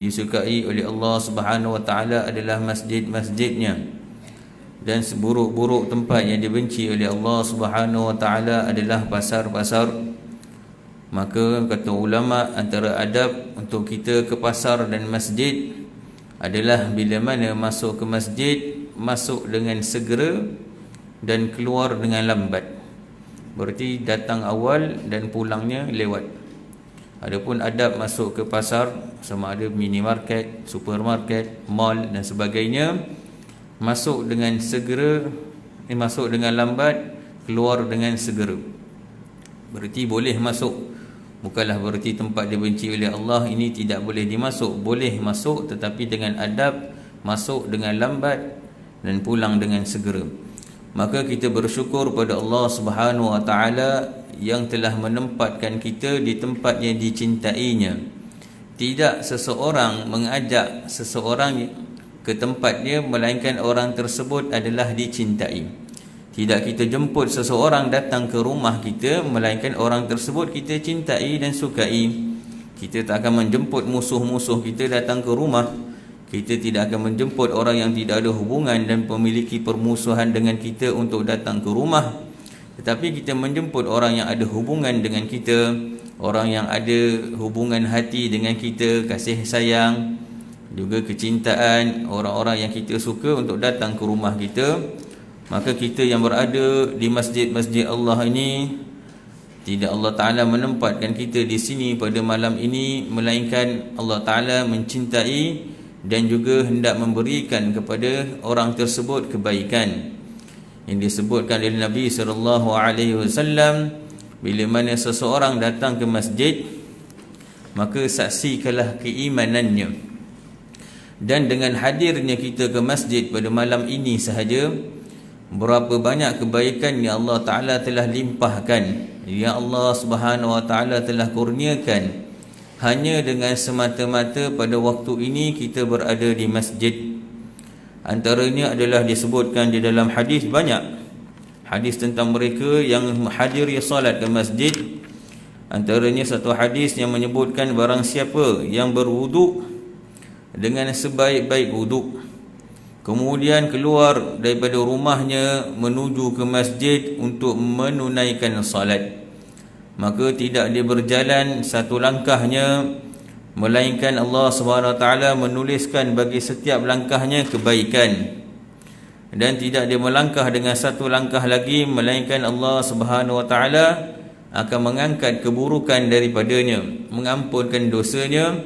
disukai oleh Allah Subhanahu wa taala adalah masjid-masjidnya, dan seburuk-buruk tempat yang dibenci oleh Allah Subhanahu wa taala adalah pasar-pasar. Maka kata ulama, antara adab untuk kita ke pasar dan masjid adalah bila mana masuk ke masjid, masuk dengan segera dan keluar dengan lambat. Berarti datang awal dan pulangnya lewat. Adapun adab masuk ke pasar, sama ada minimarket, supermarket, mall dan sebagainya, masuk dengan segera, masuk dengan lambat, keluar dengan segera. Berarti boleh masuk, bukanlah berarti tempat dibenci oleh Allah ini tidak boleh dimasuk. Boleh masuk, tetapi dengan adab masuk dengan lambat dan pulang dengan segera. Maka kita bersyukur pada Allah Subhanahu wa taala yang telah menempatkan kita di tempat yang dicintainya. Tidak seseorang mengajak seseorang ke tempat dia, melainkan orang tersebut adalah dicintai. Tidak kita jemput seseorang datang ke rumah kita, melainkan orang tersebut kita cintai dan sukai. Kita tak akan menjemput musuh-musuh kita datang ke rumah. Kita tidak akan menjemput orang yang tidak ada hubungan dan memiliki permusuhan dengan kita untuk datang ke rumah. Tetapi kita menjemput orang yang ada hubungan dengan kita, orang yang ada hubungan hati dengan kita, kasih sayang, juga kecintaan, orang-orang yang kita suka untuk datang ke rumah kita. Maka kita yang berada di masjid-masjid Allah ini, tidak Allah Ta'ala menempatkan kita di sini pada malam ini, melainkan Allah Ta'ala mencintai dan juga hendak memberikan kepada orang tersebut kebaikan. Yang disebutkan oleh Nabi SAW, bila mana seseorang datang ke masjid, maka saksikanlah keimanannya. Dan dengan hadirnya kita ke masjid pada malam ini sahaja, berapa banyak kebaikan yang Allah Ta'ala telah limpahkan, yang Allah Subhanahu wa Ta'ala telah kurniakan, hanya dengan semata-mata pada waktu ini kita berada di masjid. Antaranya adalah disebutkan di dalam hadis, banyak hadis tentang mereka yang menghadiri salat ke masjid. Antaranya satu hadis yang menyebutkan barang siapa yang berwuduk dengan sebaik-baik wuduk, kemudian keluar daripada rumahnya menuju ke masjid untuk menunaikan salat, maka tidak dia berjalan satu langkahnya, melainkan Allah SWT menuliskan bagi setiap langkahnya kebaikan. Dan tidak dia melangkah dengan satu langkah lagi, melainkan Allah SWT akan mengangkat keburukan daripadanya, mengampunkan dosanya.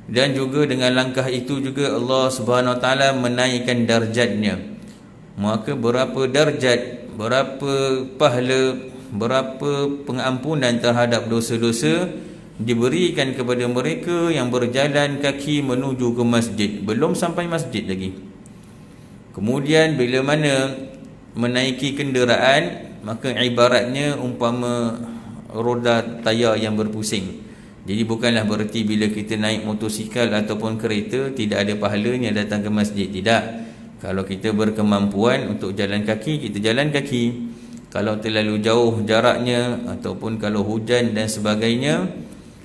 Dan juga dengan langkah itu juga Allah SWT menaikkan darjatnya. Maka berapa darjat, berapa pahala, berapa pengampunan terhadap dosa-dosa diberikan kepada mereka yang berjalan kaki menuju ke masjid, belum sampai masjid lagi. Kemudian bila mana menaiki kenderaan, maka ibaratnya umpama roda tayar yang berpusing. Jadi bukanlah bererti bila kita naik motosikal ataupun kereta tidak ada pahalanya datang ke masjid, tidak. Kalau kita berkemampuan untuk jalan kaki, kita jalan kaki. Kalau terlalu jauh jaraknya ataupun kalau hujan dan sebagainya,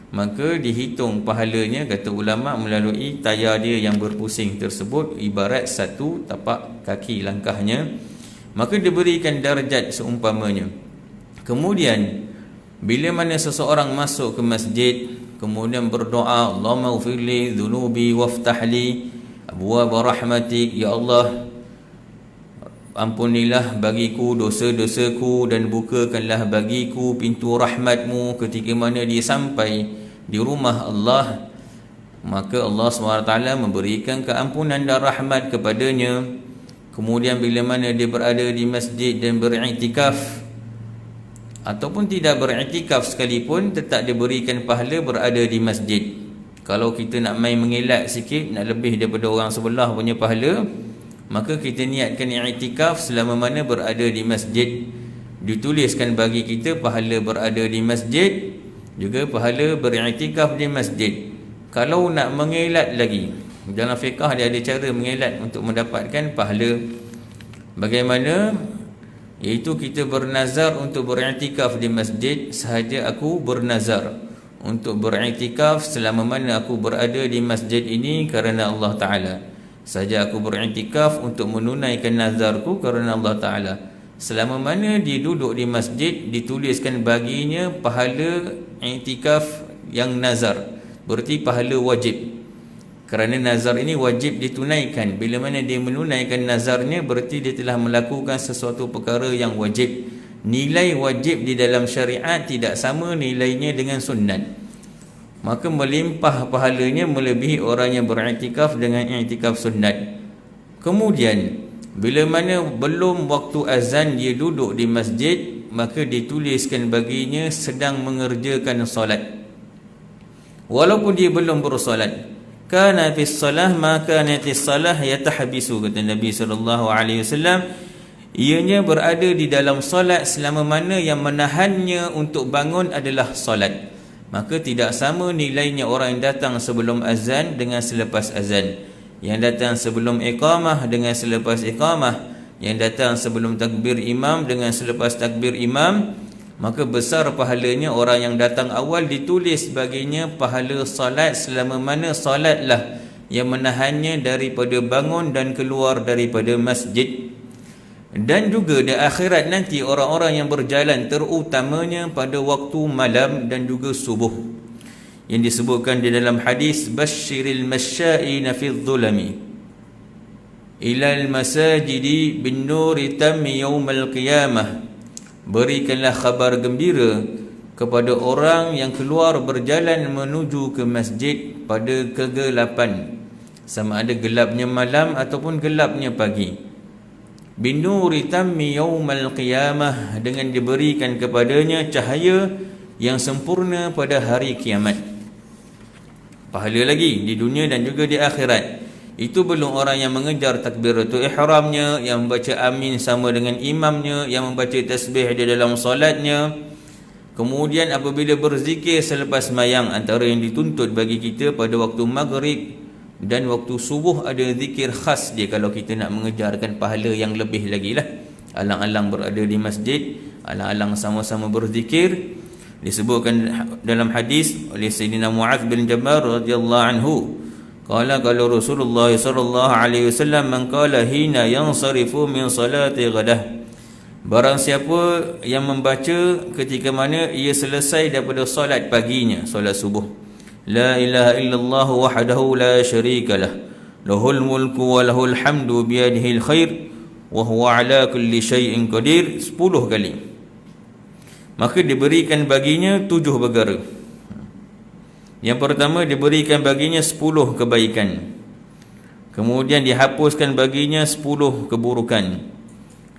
maka dihitung pahalanya, kata ulama, melalui tayar dia yang berpusing tersebut, ibarat satu tapak kaki langkahnya, maka diberikan darjat seumpamanya. Kemudian bila mana seseorang masuk ke masjid, kemudian berdoa, Allahumma ghfirli dhunubi waftahli abwaab rahmatik, ya Allah, ampunilah bagiku dosa-dosaku dan bukakanlah bagiku pintu rahmatmu. Ketika mana dia sampai di rumah Allah, maka Allah SWT memberikan keampunan dan rahmat kepadanya. Kemudian bila mana dia berada di masjid dan beriktikaf, ataupun tidak beriktikaf sekalipun, tetap diberikan pahala berada di masjid. Kalau kita nak main mengelak sikit, nak lebih daripada orang sebelah punya pahala, maka kita niatkan i'tikaf selama mana berada di masjid. Dituliskan bagi kita pahala berada di masjid, juga pahala beriktikaf di masjid. Kalau nak mengelat lagi, dalam fiqah dia ada cara mengelat untuk mendapatkan pahala. Bagaimana? Iaitu kita bernazar untuk beriktikaf di masjid. Sahaja aku bernazar untuk beriktikaf selama mana aku berada di masjid ini kerana Allah Ta'ala. Saja aku beriktikaf untuk menunaikan nazarku kerana Allah Ta'ala. Selama mana dia duduk di masjid, dituliskan baginya pahala iktikaf yang nazar, berarti pahala wajib. Kerana nazar ini wajib ditunaikan. Bila mana dia menunaikan nazarnya, berarti dia telah melakukan sesuatu perkara yang wajib. Nilai wajib di dalam syariat tidak sama nilainya dengan sunat. Maka melimpah pahalanya melebihi orang yang beriktikaf dengan iktikaf sunat. Kemudian bila mana belum waktu azan dia duduk di masjid, maka dituliskan baginya sedang mengerjakan solat, walaupun dia belum bersolat. Kana fi salah ma kanat as-salah yatahbisu, kata Nabi SAW. Ianya berada di dalam solat selama mana yang menahannya untuk bangun adalah solat. Maka tidak sama nilainya orang yang datang sebelum azan dengan selepas azan, yang datang sebelum iqamah dengan selepas iqamah, yang datang sebelum takbir imam dengan selepas takbir imam. Maka besar pahalanya orang yang datang awal, ditulis baginya pahala salat selama mana salatlah yang menahannya daripada bangun dan keluar daripada masjid. Dan juga di akhirat nanti orang-orang yang berjalan, terutamanya pada waktu malam dan juga subuh, yang disebutkan di dalam hadis, basyiril masya'ina fi dhulami ilal masajidi bin nuri tammi yaumal qiyamah. Berikanlah khabar gembira kepada orang yang keluar berjalan menuju ke masjid pada kegelapan, sama ada gelapnya malam ataupun gelapnya pagi. Binuri tammi yaumal qiyamah, dengan diberikan kepadanya cahaya yang sempurna pada hari kiamat. Pahala lagi di dunia dan juga di akhirat. Itu belum orang yang mengejar takbiratul ihramnya, yang membaca amin sama dengan imamnya, yang membaca tasbih di dalam solatnya. Kemudian apabila berzikir selepas mayang, antara yang dituntut bagi kita pada waktu maghrib dan waktu subuh, ada zikir khas dia kalau kita nak mengejarkan pahala yang lebih lagi lah. Alang-alang berada di masjid, alang-alang sama-sama berzikir. Disebutkan dalam hadis oleh Sayyidina Mu'adz bin Jabal radhiyallahu anhu, qala qala Rasulullah sallallahu alaihi wasallam, man qala hina yansarifu min salati ghadah, barang siapa yang membaca ketika mana ia selesai daripada solat paginya, solat subuh, la ilaha illallah wahdahu la syarika lah, lahul mulku wa lahul hamdu biyadihil khair wa huwa ala kulli syai'in qadir, 10 kali, maka diberikan baginya 7 perkara. Yang pertama, diberikan baginya 10 kebaikan. Kemudian dihapuskan baginya 10 keburukan.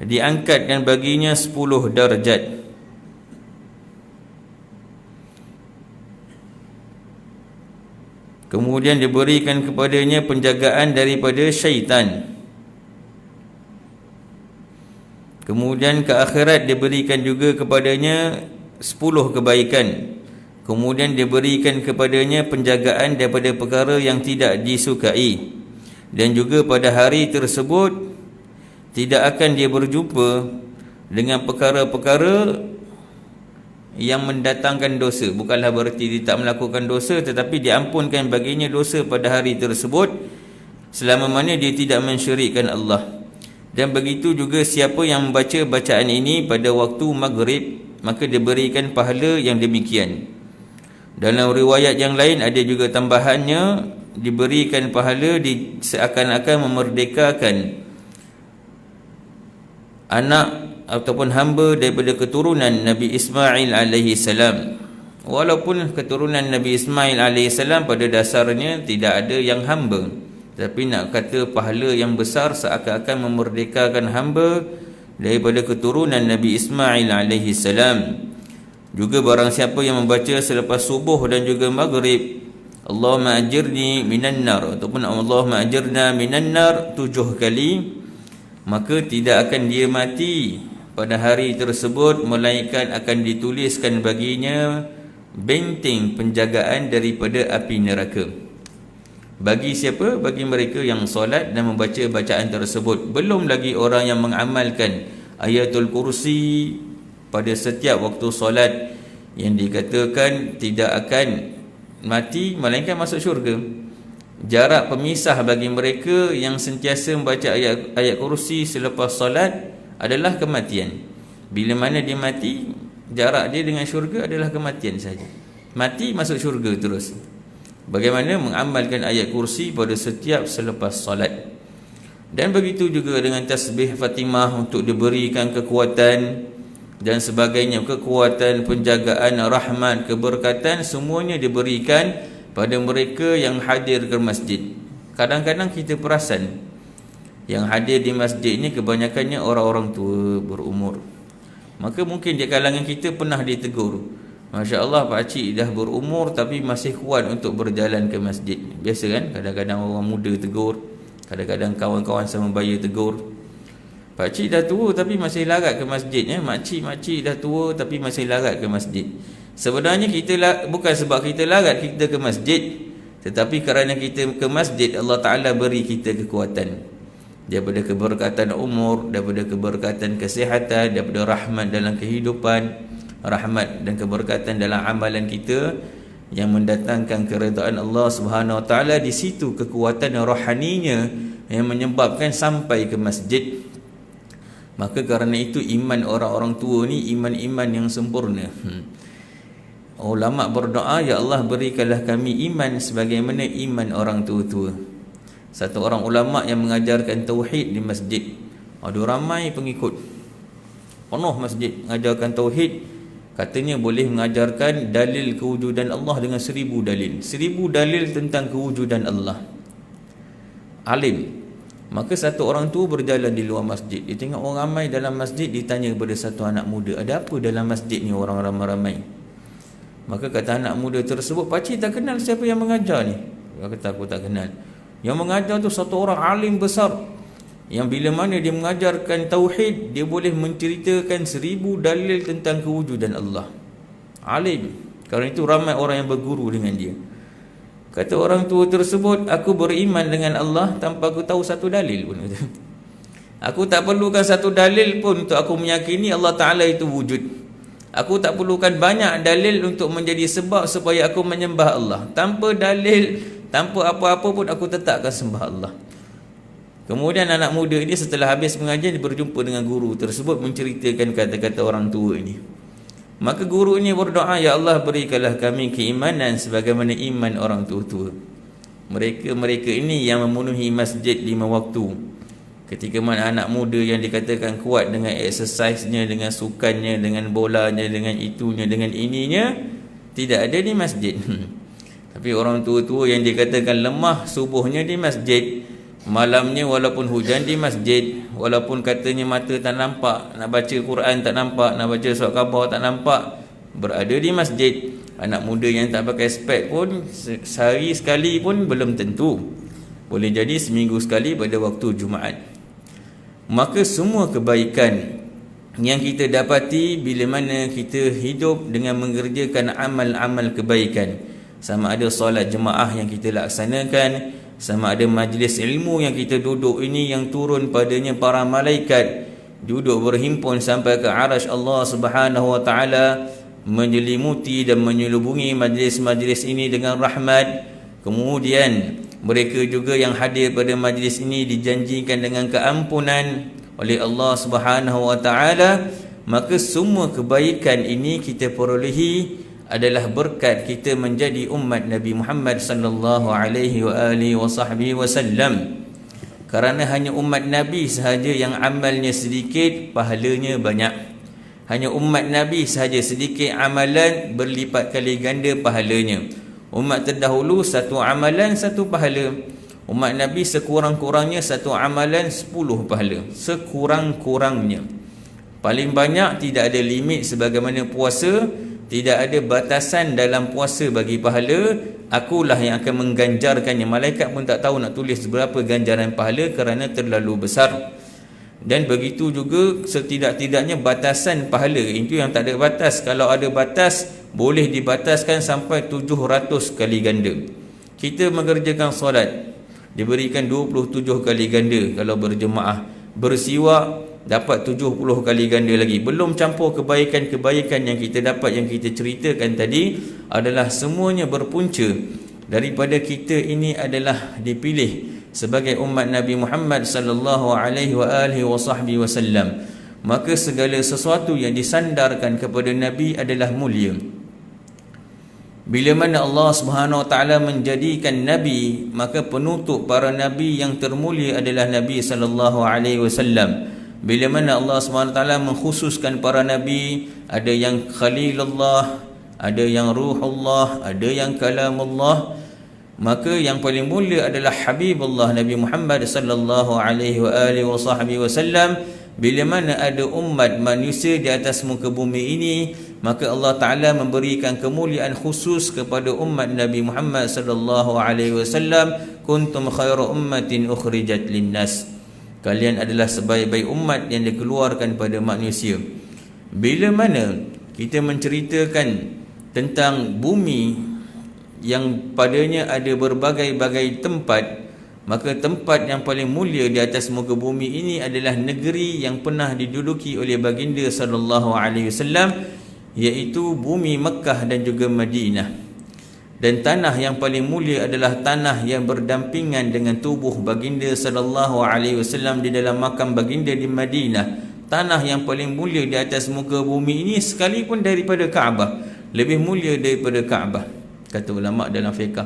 Diangkatkan baginya 10 darjat. Kemudian diberikan kepadanya penjagaan daripada syaitan. Kemudian ke akhirat diberikan juga kepadanya 10 kebaikan. Kemudian diberikan kepadanya penjagaan daripada perkara yang tidak disukai. Dan juga pada hari tersebut tidak akan dia berjumpa dengan perkara-perkara yang mendatangkan dosa. Bukanlah berarti dia tak melakukan dosa, tetapi diampunkan baginya dosa pada hari tersebut selama mana dia tidak mensyirikkan Allah. Dan begitu juga siapa yang membaca bacaan ini pada waktu maghrib, maka diberikan pahala yang demikian. Dalam riwayat yang lain ada juga tambahannya, diberikan pahala seakan-akan memerdekakan anak ataupun hamba daripada keturunan Nabi Ismail alaihi salam. Walaupun keturunan Nabi Ismail alaihi salam pada dasarnya tidak ada yang hamba, tapi nak kata pahala yang besar seakan-akan memerdekakan hamba daripada keturunan Nabi Ismail alaihi salam. Juga barang siapa yang membaca selepas subuh dan juga maghrib, Allahumma ajirni minan nar ataupun Allahumma ajirna minan nar 7 kali, maka tidak akan dia mati pada hari tersebut, melainkan akan dituliskan baginya benteng penjagaan daripada api neraka. Bagi siapa? Bagi mereka yang solat dan membaca bacaan tersebut. Belum lagi orang yang mengamalkan ayatul kursi pada setiap waktu solat, yang dikatakan tidak akan mati melainkan masuk syurga. Jarak pemisah bagi mereka yang sentiasa membaca ayat kursi selepas solat adalah kematian. Bila mana dia mati, jarak dia dengan syurga adalah kematian saja. Mati masuk syurga terus. Bagaimana mengamalkan ayat kursi pada setiap selepas solat. Dan begitu juga dengan tasbih Fatimah untuk diberikan kekuatan dan sebagainya, kekuatan, penjagaan, rahmat, keberkatan, semuanya diberikan pada mereka yang hadir ke masjid. Kadang-kadang kita perasan yang hadir di masjid ni kebanyakannya orang-orang tua berumur. Maka mungkin di kalangan kita pernah ditegur, Masya Allah Pak Cik dah berumur tapi masih kuat untuk berjalan ke masjid. Biasa kan, kadang-kadang orang muda tegur, kadang-kadang kawan-kawan sama baya tegur, Pak Cik dah tua tapi masih larat ke masjid. Makcik dah tua tapi masih larat ke masjid. Sebenarnya kita bukan sebab kita larat kita ke masjid, tetapi kerana kita ke masjid, Allah Ta'ala beri kita kekuatan. Daripada keberkatan umur, daripada keberkatan kesihatan, daripada rahmat dalam kehidupan, rahmat dan keberkatan dalam amalan kita yang mendatangkan keredaan Allah Subhanahu Wa Ta'ala. Di situ kekuatan rohaninya yang menyebabkan sampai ke masjid. Maka kerana itu iman orang-orang tua ni iman-iman yang sempurna. Ulama berdoa, ya Allah berikanlah kami iman sebagaimana iman orang tua-tua. Satu orang ulama yang mengajarkan tauhid di masjid, ada ramai pengikut, penuh masjid mengajarkan tauhid. Katanya boleh mengajarkan dalil kewujudan Allah dengan 1000 dalil. 1000 dalil tentang kewujudan Allah. Alim. Maka satu orang tua berjalan di luar masjid, dia tengok orang ramai dalam masjid, ditanya kepada satu anak muda, ada apa dalam masjid ni orang ramai-ramai? Maka kata anak muda tersebut, Pakcik tak kenal siapa yang mengajar ni? Dia kata, aku tak kenal. Yang mengajar tu satu orang alim besar, yang bila mana dia mengajarkan tauhid, dia boleh menceritakan 1000 dalil tentang kewujudan Allah. Alim. Kerana itu ramai orang yang berguru dengan dia. Kata orang tua tersebut, aku beriman dengan Allah tanpa aku tahu satu dalil pun. Aku tak perlukan satu dalil pun untuk aku meyakini Allah Ta'ala itu wujud. Aku tak perlukan banyak dalil untuk menjadi sebab supaya aku menyembah Allah. Tanpa dalil, tanpa apa-apa pun aku tetap akan sembah Allah. Kemudian anak muda ini setelah habis mengajar, dia berjumpa dengan guru tersebut, menceritakan kata-kata orang tua ini. Maka guru ini berdoa, ya Allah berikanlah kami keimanan sebagaimana iman orang tua-tua. Mereka ini yang memenuhi masjid 5 waktu. Ketika mana anak muda yang dikatakan kuat dengan exercise-nya, dengan sukannya, dengan bolanya, dengan itunya, dengan ininya, tidak ada di masjid. Tapi orang tua-tua yang dikatakan lemah subuhnya di masjid, malamnya walaupun hujan di masjid, walaupun katanya mata tak nampak, nak baca Quran tak nampak, nak baca surat khabar tak nampak, berada di masjid. Anak muda yang tak pakai spek pun sehari sekali pun belum tentu, boleh jadi seminggu sekali pada waktu Jumaat. Maka semua kebaikan yang kita dapati bila mana kita hidup dengan mengerjakan amal-amal kebaikan, sama ada solat jemaah yang kita laksanakan, sama ada majlis ilmu yang kita duduk ini yang turun padanya para malaikat, duduk berhimpun sampai ke arasy Allah Subhanahu Wa Ta'ala, menyelimuti dan menyelubungi majlis-majlis ini dengan rahmat. Kemudian mereka juga yang hadir pada majlis ini dijanjikan dengan keampunan oleh Allah Subhanahu Wa Ta'ala. Maka semua kebaikan ini kita perolehi adalah berkat kita menjadi umat Nabi Muhammad sallallahu alaihi wasallam. Kerana hanya umat Nabi sahaja yang amalnya sedikit, pahalanya banyak. Hanya umat Nabi sahaja sedikit amalan, berlipat kali ganda pahalanya. Umat terdahulu satu amalan satu pahala. Umat Nabi sekurang-kurangnya satu amalan 10 pahala. Sekurang-kurangnya. Paling banyak tidak ada limit sebagaimana puasa. Tidak ada batasan dalam puasa bagi pahala. Akulah yang akan mengganjarkannya. Malaikat pun tak tahu nak tulis berapa ganjaran pahala kerana terlalu besar. Dan begitu juga setidak-tidaknya batasan pahala. Itu yang tak ada batas. Kalau ada batas, boleh dibataskan sampai 700 kali ganda. Kita mengerjakan solat, diberikan 27 kali ganda kalau berjemaah. Bersiwak dapat 70 kali ganda lagi. Belum campur kebaikan-kebaikan yang kita dapat, yang kita ceritakan tadi, adalah semuanya berpunca daripada kita ini adalah dipilih sebagai umat Nabi Muhammad sallallahu alaihi wasallam. Maka segala sesuatu yang disandarkan kepada Nabi adalah mulia. Bila mana Allah Subhanahu wa taala menjadikan nabi, maka penutup para nabi yang termulia adalah Nabi sallallahu alaihi wasallam. Bila mana Allah Subhanahu wa taala mengkhususkan para nabi, ada yang Khalilullah, ada yang Ruhullah, ada yang Kalamullah, maka yang paling mulia adalah Habibullah Nabi Muhammad sallallahu alaihi wasallam. Bila mana ada umat manusia di atas muka bumi ini, maka Allah Ta'ala memberikan kemuliaan khusus kepada umat Nabi Muhammad sallallahu alaihi wasallam. Kuntum khairu ummatin ukhrijat linnas. Kalian adalah sebaik-baik umat yang dikeluarkan pada manusia. Bila mana kita menceritakan tentang bumi yang padanya ada berbagai-bagai tempat, maka tempat yang paling mulia di atas muka bumi ini adalah negeri yang pernah diduduki oleh baginda sallallahu alaihi wasallam, iaitu bumi Mekah dan juga Madinah. Dan tanah yang paling mulia adalah tanah yang berdampingan dengan tubuh baginda sallallahu alaihi wasallam di dalam makam baginda di Madinah. Tanah yang paling mulia di atas muka bumi ini sekalipun daripada Kaabah, lebih mulia daripada Kaabah, kata ulama dalam fiqh.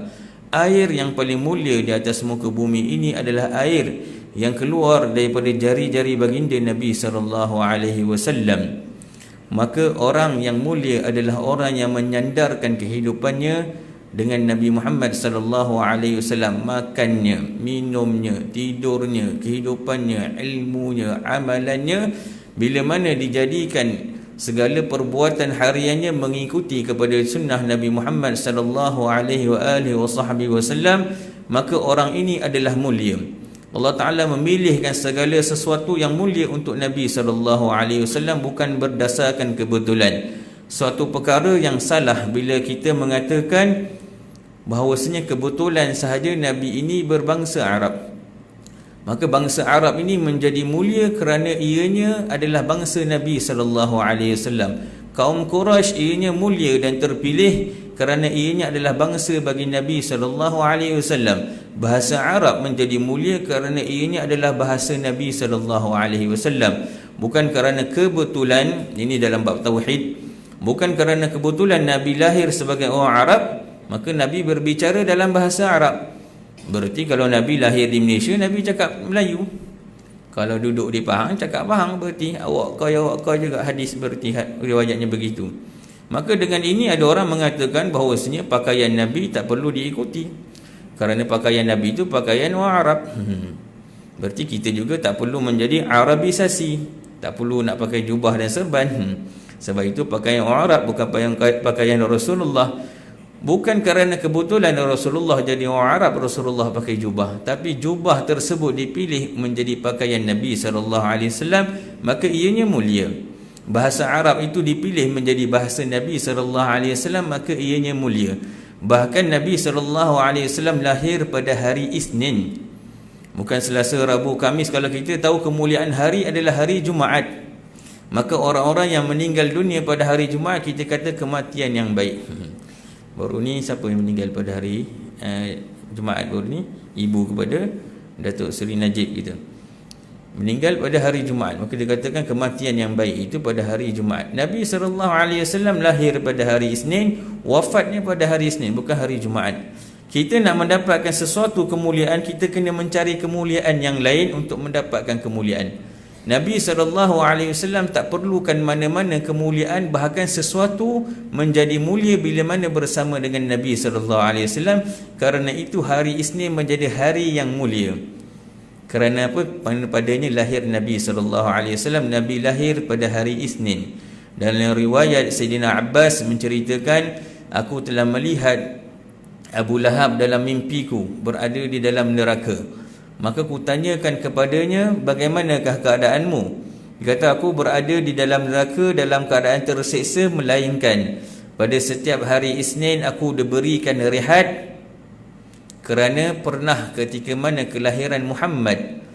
Air yang paling mulia di atas muka bumi ini adalah air yang keluar daripada jari-jari baginda Nabi sallallahu alaihi wasallam. Maka orang yang mulia adalah orang yang menyandarkan kehidupannya dengan Nabi Muhammad sallallahu alaihi wasallam. Makannya, minumnya, tidurnya, kehidupannya, ilmunya, amalannya, bila mana dijadikan segala perbuatan hariannya mengikuti kepada sunnah Nabi Muhammad sallallahu alaihi wasallam, maka orang ini adalah mulia. Allah Ta'ala memilihkan segala sesuatu yang mulia untuk Nabi sallallahu alaihi wasallam, bukan berdasarkan kebetulan. Suatu perkara yang salah bila kita mengatakan bahawasanya kebetulan sahaja Nabi ini berbangsa Arab. Maka bangsa Arab ini menjadi mulia kerana ianya adalah bangsa Nabi sallallahu alaihi wasallam. Kaum Quraisy ianya mulia dan terpilih kerana ianya adalah bangsa bagi Nabi sallallahu alaihi wasallam. Bahasa Arab menjadi mulia kerana ianya adalah bahasa Nabi sallallahu alaihi wasallam. Bukan kerana kebetulan, ini dalam bab tauhid, bukan kerana kebetulan Nabi lahir sebagai orang Arab, maka Nabi berbicara dalam bahasa Arab. Berarti kalau Nabi lahir di Malaysia, Nabi cakap Melayu. Kalau duduk di Pahang, cakap Pahang. Berarti awak kau juga hadis, berarti riwayatnya begitu. Maka dengan ini ada orang mengatakan bahawasanya pakaian Nabi tak perlu diikuti, kerana pakaian Nabi itu pakaian orang Arab. Berarti kita juga tak perlu menjadi Arabisasi, tak perlu nak pakai jubah dan serban. Sebab itu pakaian orang Arab, bukan pakaian Rasulullah. Bukan kerana kebetulan Rasulullah jadi orang Arab, Rasulullah pakai jubah, tapi jubah tersebut dipilih menjadi pakaian Nabi SAW, maka ianya mulia. Bahasa Arab itu dipilih menjadi bahasa Nabi SAW, maka ianya mulia. Bahkan Nabi SAW lahir pada hari Isnin, bukan Selasa, Rabu, Khamis. Kalau kita tahu kemuliaan hari adalah hari Jumaat, maka orang-orang yang meninggal dunia pada hari Jumaat, kita kata kematian yang baik. Baru ni siapa yang meninggal pada hari Jumaat baru ni? Ibu kepada Datuk Seri Najib kita, meninggal pada hari Jumaat, maka dikatakan kematian yang baik itu pada hari Jumaat. Nabi SAW lahir pada hari Isnin, wafatnya pada hari Isnin, bukan hari Jumaat. Kita nak mendapatkan sesuatu kemuliaan, kita kena mencari kemuliaan yang lain untuk mendapatkan kemuliaan. Nabi SAW tak perlukan mana-mana kemuliaan, bahkan sesuatu menjadi mulia bila mana bersama dengan Nabi SAW. Kerana itu hari Isnin menjadi hari yang mulia. Kerana apa? Padanya lahir Nabi SAW. Nabi lahir pada hari Isnin. Dalam riwayat Sayyidina Abbas menceritakan, aku telah melihat Abu Lahab dalam mimpiku berada di dalam neraka. Maka ku tanyakan kepadanya, bagaimanakah keadaanmu? Dia kata, aku berada di dalam neraka dalam keadaan terseksa, melainkan pada setiap hari Isnin aku diberikan rehat, kerana pernah ketika mana kelahiran Muhammad,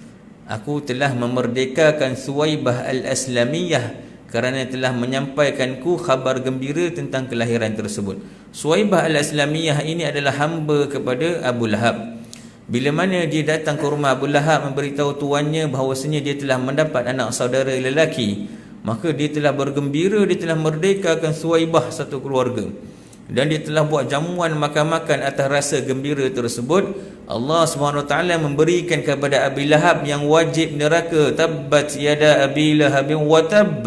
Aku telah memerdekakan Suwaibah al-Aslamiyah kerana telah menyampaikanku khabar gembira tentang kelahiran tersebut. Suwaibah al-Aslamiyah ini adalah hamba kepada Abu Lahab. Bila mana dia datang ke rumah Abu Lahab memberitahu tuannya bahawasanya dia telah mendapat anak saudara lelaki, maka dia telah bergembira, dia telah merdekakan Suwaibah satu keluarga, dan dia telah buat jamuan makan-makan atas rasa gembira tersebut. Allah SWT memberikan kepada Abi Lahab yang wajib neraka, tabbat yada Abi Lahab wa tabb,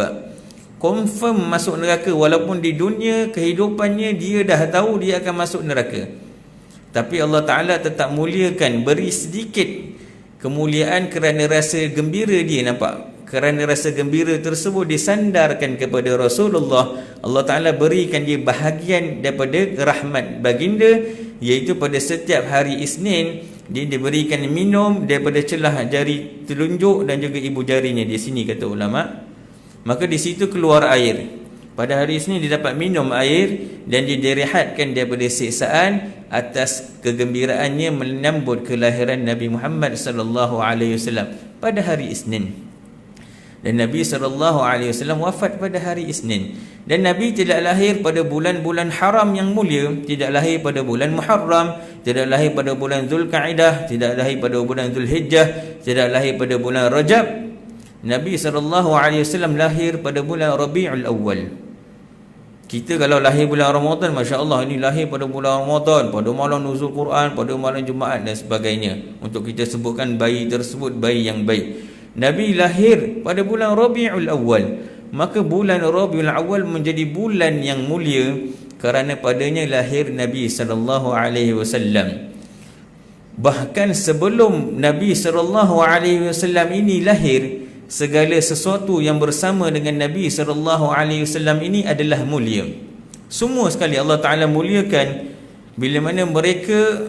confirm masuk neraka, walaupun di dunia kehidupannya dia dah tahu dia akan masuk neraka, tapi Allah Ta'ala tetap muliakan, beri sedikit kemuliaan kerana rasa gembira dia. Nampak? Kerana rasa gembira tersebut disandarkan kepada Rasulullah, Allah Ta'ala berikan dia bahagian daripada rahmat baginda, iaitu pada setiap hari Isnin dia diberikan minum daripada celah jari telunjuk dan juga ibu jarinya di sini, kata ulama. Maka di situ keluar air. Pada hari Isnin dia dapat minum air dan dia direhatkan daripada siksaan atas kegembiraannya menyambut kelahiran Nabi Muhammad sallallahu alaihi wasallam pada hari Isnin. Dan Nabi SAW wafat pada hari Isnin. Dan Nabi tidak lahir pada bulan-bulan haram yang mulia, tidak lahir pada bulan Muharram, tidak lahir pada bulan Zulkaidah, tidak lahir pada bulan Zulhijjah, tidak lahir pada bulan Rajab. Nabi SAW lahir pada bulan Rabiul Awal. Kita kalau lahir bulan Ramadan, Masya Allah, ini lahir pada bulan Ramadan, pada malam nuzul Quran, pada malam Jumaat dan sebagainya, untuk kita sebutkan bayi tersebut bayi yang baik. Nabi lahir pada bulan Rabiul Awal, maka bulan Rabiul Awal menjadi bulan yang mulia kerana padanya lahir Nabi SAW. Bahkan sebelum Nabi SAW ini lahir, segala sesuatu yang bersama dengan Nabi SAW ini adalah mulia. Semua sekali Allah Ta'ala muliakan bila mana mereka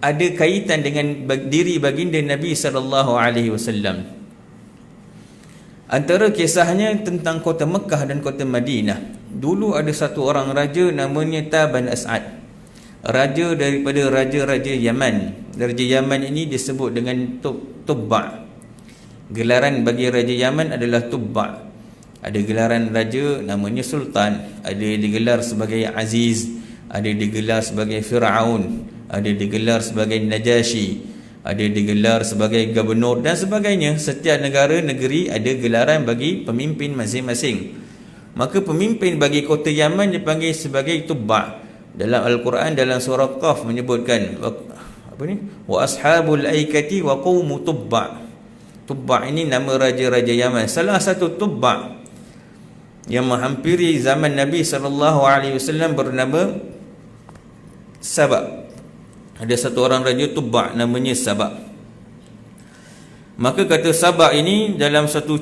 ada kaitan dengan diri baginda Nabi SAW. Antara kisahnya tentang kota Mekah dan kota Madinah. Dulu ada satu orang raja namanya Taban As'ad, raja daripada raja-raja Yaman. Raja Yaman ini disebut dengan Tubba'. Gelaran bagi raja Yaman adalah Tubba'. Ada gelaran raja namanya Sultan, ada digelar sebagai Aziz, ada digelar sebagai Fir'aun, ada digelar sebagai Najasyi, ada digelar sebagai gubernur dan sebagainya. Setiap negara negeri ada gelaran bagi pemimpin masing-masing. Maka pemimpin bagi kota Yaman dipanggil sebagai Tubba'. Dalam Al-Quran dalam surah Qaf menyebutkan wa ashabul aikati wa qaumu Tubba'. Tubba' ini nama raja-raja Yaman. Salah satu Tubba' yang menghampiri zaman Nabi SAW bernama Saba'. Ada satu orang raja Tubba' namanya Saba'. Maka kata Saba' ini dalam satu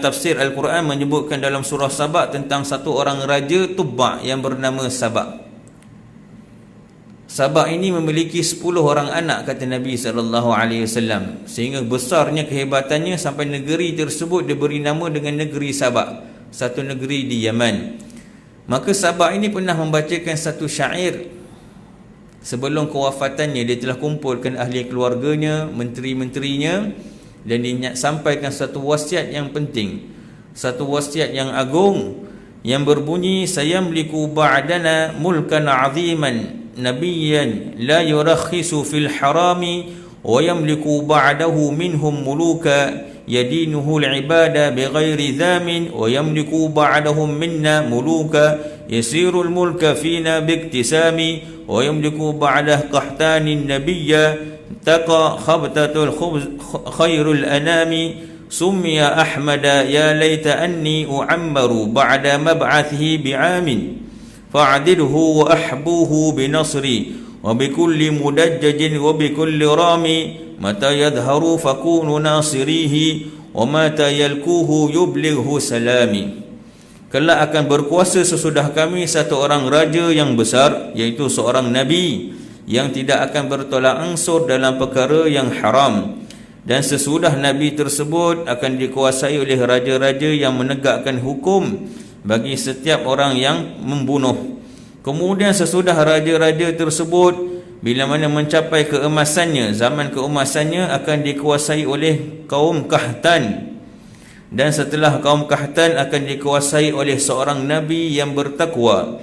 tafsir Al-Quran menyebutkan dalam surah Saba' tentang satu orang raja Tubba' yang bernama Saba'. Saba' ini memiliki 10 orang anak, kata Nabi SAW, sehingga besarnya kehebatannya sampai negeri tersebut diberi nama dengan negeri Saba', satu negeri di Yaman. Maka Saba' ini pernah membacakan satu syair. Sebelum kewafatannya, dia telah kumpulkan ahli keluarganya, menteri-menterinya, dan dia sampaikan satu wasiat yang penting, satu wasiat yang agung yang berbunyi, sayamliku ba'dana mulkan 'aziman nabiyyan la yurakhisu fil harami wa yamliku ba'dahu minhum muluka yadinuhu al-ibada bighairi dhamin wa yamliku ba'dahum minna muluka yasirul mulka fina biktisami wa yamliku ba'dah qahtanin nabiyya taqa khabtatul khairul anami summiya ahmada ya laita anni u'ammaru ba'da mab'athihi bi'amin fa'adilhu wa ahbuhu binasri wa bikulli mudajjajin wa bikulli rami mata yadharu fakunu nasirihi wa mata yalkuhu yublighu salami. Kelak akan berkuasa sesudah kami satu orang raja yang besar, iaitu seorang nabi yang tidak akan bertolak ansur dalam perkara yang haram, dan sesudah nabi tersebut akan dikuasai oleh raja-raja yang menegakkan hukum bagi setiap orang yang membunuh. Kemudian sesudah raja-raja tersebut Bila mana mencapai keemasannya, zaman keemasannya akan dikuasai oleh kaum Kahtan. Dan setelah kaum Kahtan akan dikuasai oleh seorang Nabi yang bertakwa,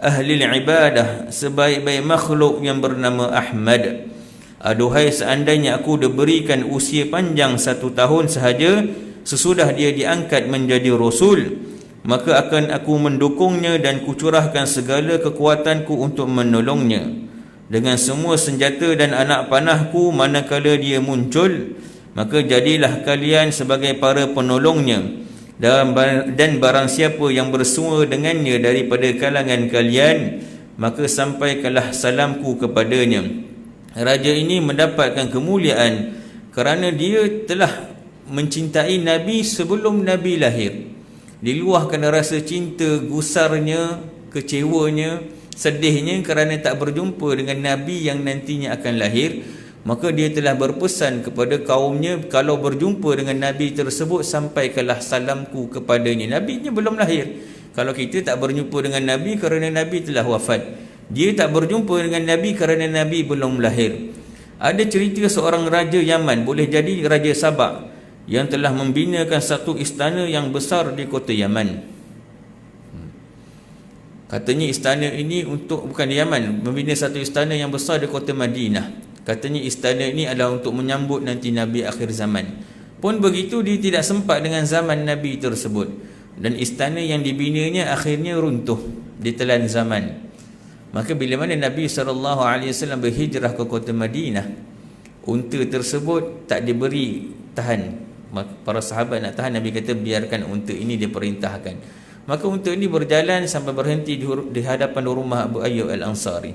ahli ibadah, sebaik-baik makhluk yang bernama Ahmad. Aduhai seandainya aku diberikan usia panjang 1 tahun sahaja sesudah dia diangkat menjadi Rasul, maka akan aku mendukungnya dan kucurahkan segala kekuatanku untuk menolongnya dengan semua senjata dan anak panahku manakala dia muncul. Maka jadilah kalian sebagai para penolongnya, dan barang siapa yang bersua dengannya daripada kalangan kalian, maka sampaikanlah salamku kepadanya. Raja ini mendapatkan kemuliaan kerana dia telah mencintai Nabi sebelum Nabi lahir. Diluahkan rasa cinta, gusarnya, kecewanya, sedihnya kerana tak berjumpa dengan Nabi yang nantinya akan lahir. Maka dia telah berpesan kepada kaumnya, kalau berjumpa dengan Nabi tersebut, sampaikanlah salamku kepadanya. Nabi-nya belum lahir. Kalau kita tak berjumpa dengan Nabi kerana Nabi telah wafat, dia tak berjumpa dengan Nabi kerana Nabi belum lahir. Ada cerita seorang raja Yaman, boleh jadi Raja Sabak, yang telah membinakan satu istana yang besar di kota Yaman. Katanya istana ini bukan di Yaman, membina satu istana yang besar di kota Madinah. Katanya istana ini adalah untuk menyambut nanti Nabi akhir zaman. Pun begitu, dia tidak sempat dengan zaman Nabi tersebut, dan istana yang dibinanya akhirnya runtuh ditelan zaman. Maka bila mana Nabi SAW berhijrah ke kota Madinah, unta tersebut tak diberi tahan. Para sahabat nak tahan, Nabi kata biarkan unta ini diperintahkan. Maka unta ini berjalan sampai berhenti di hadapan rumah Abu Ayyub Al-Ansari.